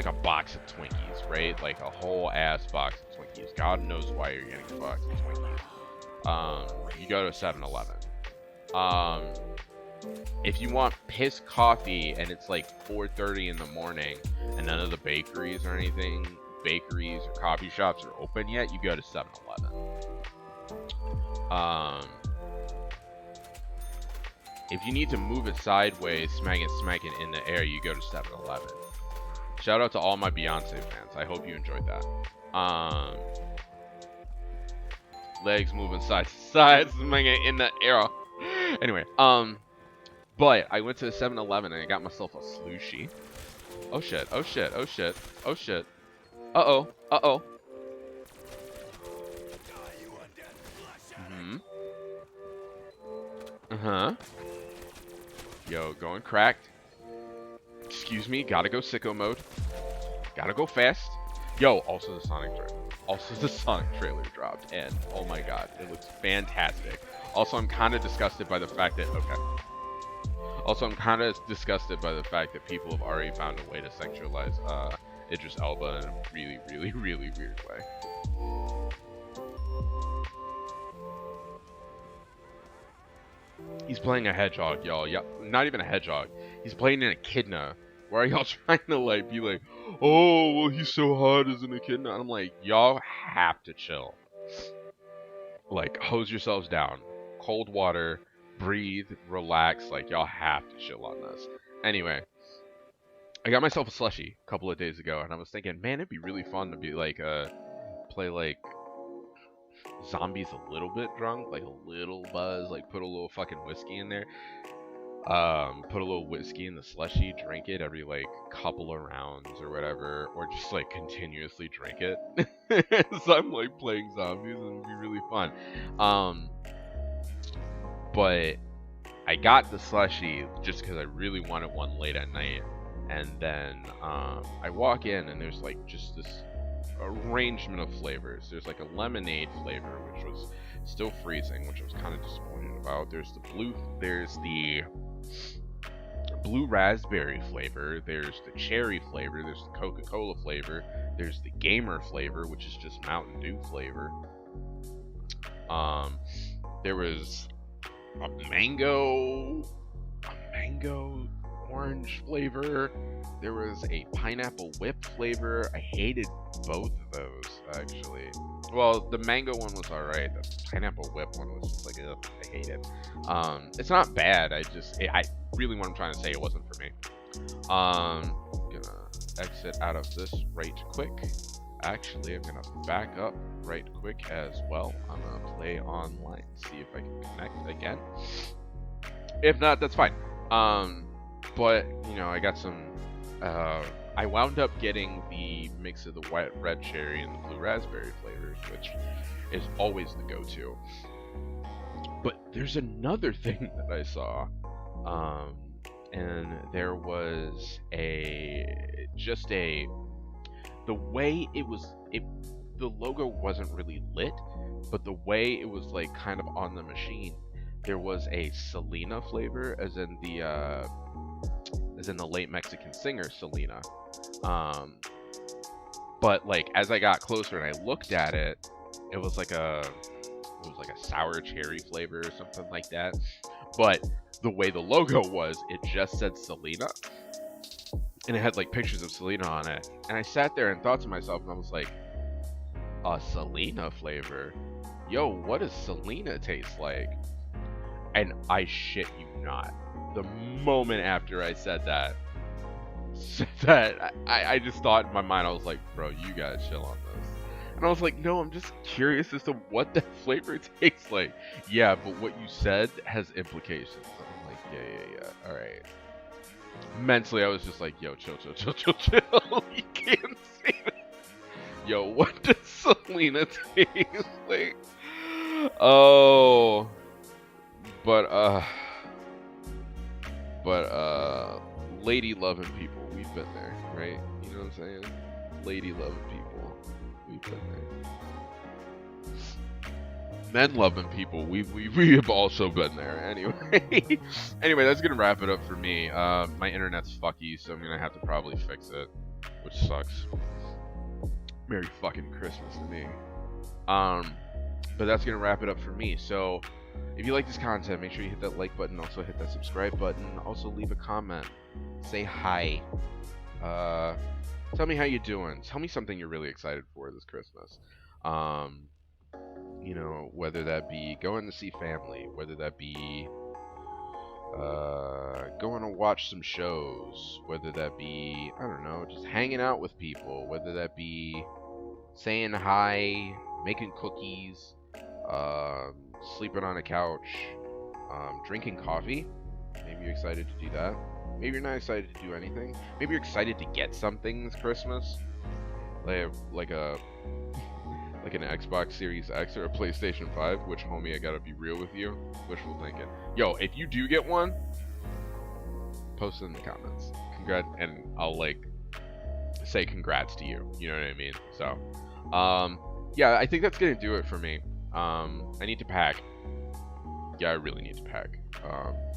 a box of Twinkies, right? Like a whole ass box of Twinkies. God knows why you're getting a box of Twinkies. You go to 7-Eleven. If you want piss coffee and it's like 4:30 in the morning and none of the bakeries or coffee shops are open yet, you go to 7-Eleven. If you need to move it sideways, smack it in the air, you go to 7-Eleven. Shout out to all my Beyonce fans. I hope you enjoyed that. Legs moving side to side, smack it in the air. Anyway, but I went to the 7-Eleven and I got myself a slushie. Oh shit, oh shit, oh shit, oh shit. Uh-oh, uh-oh. Uh-huh. Yo, going cracked. Excuse me, gotta go sicko mode. Gotta go fast. Yo, also the Sonic trailer dropped, and oh my god, it looks fantastic. Also, I'm kind of disgusted by the fact that people have already found a way to sexualize Idris Elba in a really, really, really weird way. He's playing a hedgehog, y'all. Yeah, not even a hedgehog. He's playing an echidna. Why are y'all trying to like be like, oh, well, he's so hot as an echidna? And I'm like, y'all have to chill. Like, hose yourselves down. Cold water, breathe, relax. Like, y'all have to chill on this. Anyway, I got myself a slushie a couple of days ago, and I was thinking, man, it'd be really fun to be like, play like zombies a little bit drunk, like a little buzz, like put a little fucking whiskey in there. Put a little whiskey in the slushie, drink it every like couple of rounds or whatever, or just like continuously drink it. So I'm like playing zombies and it'd be really fun. But I got the slushie just because I really wanted one late at night, and then I walk in and there's like just this arrangement of flavors. There's like a lemonade flavor, which was still freezing, which I was kind of disappointed about. There's the blue raspberry flavor, there's the cherry flavor, there's the Coca-Cola flavor, there's the gamer flavor, which is just Mountain Dew flavor. There was a mango orange flavor. There was a pineapple whip flavor. I hated both of those actually. Well, the mango one was alright. The pineapple whip one was just like, ugh, I hate it. It's not bad. I really what I'm trying to say, it wasn't for me. Gonna exit out of this right quick. Actually, I'm gonna back up right quick as well. I'm gonna play online, see if I can connect again. If not, that's fine. But you know, I got some. I wound up getting the mix of the white red cherry and the blue raspberry flavors, which is always the go-to. But there's another thing that I saw, and there was the way the logo wasn't really lit, but the way it was like kind of on the machine, there was a Selena flavor, as in the late Mexican singer Selena. But like as I got closer and I looked at it, it was like a sour cherry flavor or something like that. But the way the logo was, it just said Selena, and it had like pictures of Selena on it. And I sat there and thought to myself, and I was like, a Selena flavor? Yo, what does Selena taste like? And I shit you not, the moment after I said that, I just thought in my mind, I was like, bro, you gotta chill on this. And I was like, no, I'm just curious as to what that flavor tastes like. Yeah, but what you said has implications. I'm like, yeah, alright. Mentally, I was just like, yo, chill. You can't say that. Yo, what does Selena taste like? Oh. But lady loving people, we've been there, right? You know what I'm saying? Lady loving people, we've been there. Men loving people, we have also been there. Anyway, that's gonna wrap it up for me. My internet's fucky, so I'm gonna have to probably fix it, which sucks. Merry fucking Christmas to me. But that's gonna wrap it up for me. So if you like this content, make sure you hit that like button, also hit that subscribe button, also leave a comment, say hi, tell me how you're doing, tell me something you're really excited for this Christmas. You know, whether that be going to see family, whether that be going to watch some shows, whether that be, I don't know, just hanging out with people, whether that be saying hi, making cookies, sleeping on a couch, drinking coffee. Maybe you're excited to do that. Maybe you're not excited to do anything. Maybe you're excited to get something this Christmas, like an Xbox Series X or a PlayStation 5. Which, homie, I gotta be real with you, wishful thinking. Yo, if you do get one, post it in the comments. Congrats, and I'll like say congrats to you. You know what I mean? So, yeah, I think that's gonna do it for me. I need to pack. Yeah, I really need to pack.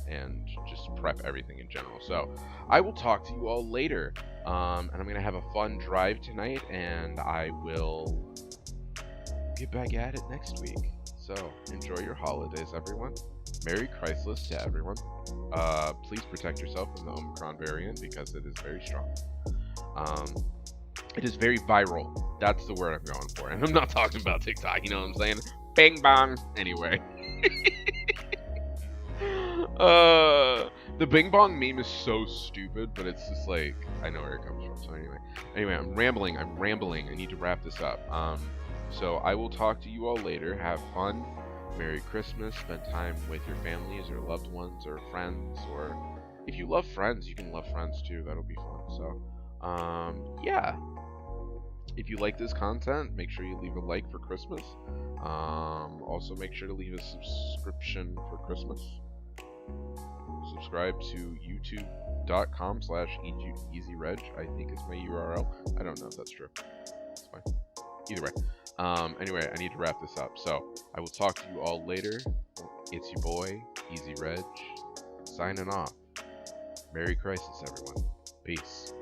And just prep everything in general. So I will talk to you all later. And I'm gonna have a fun drive tonight, and I will get back at it next week. So enjoy your holidays, everyone. Merry Christmas to everyone. Please protect yourself from the Omicron variant because it is very strong. It is very viral. That's the word I'm going for. And I'm not talking about TikTok, you know what I'm saying? Bang bang. Anyway. The Bing Bong meme is so stupid, but it's just like, I know where it comes from. So anyway, I'm rambling. I need to wrap this up. So I will talk to you all later. Have fun. Merry Christmas. Spend time with your families or loved ones or friends, or if you love friends, you can love friends too. That'll be fun. So, yeah. If you like this content, make sure you leave a like for Christmas. Also, make sure to leave a subscription for Christmas. Subscribe to youtube.com/easyreg, I think is my URL. I don't know if that's true. It's fine. Either way. Anyway, I need to wrap this up. So, I will talk to you all later. It's your boy, Easy Reg, signing off. Merry Crisis, everyone. Peace.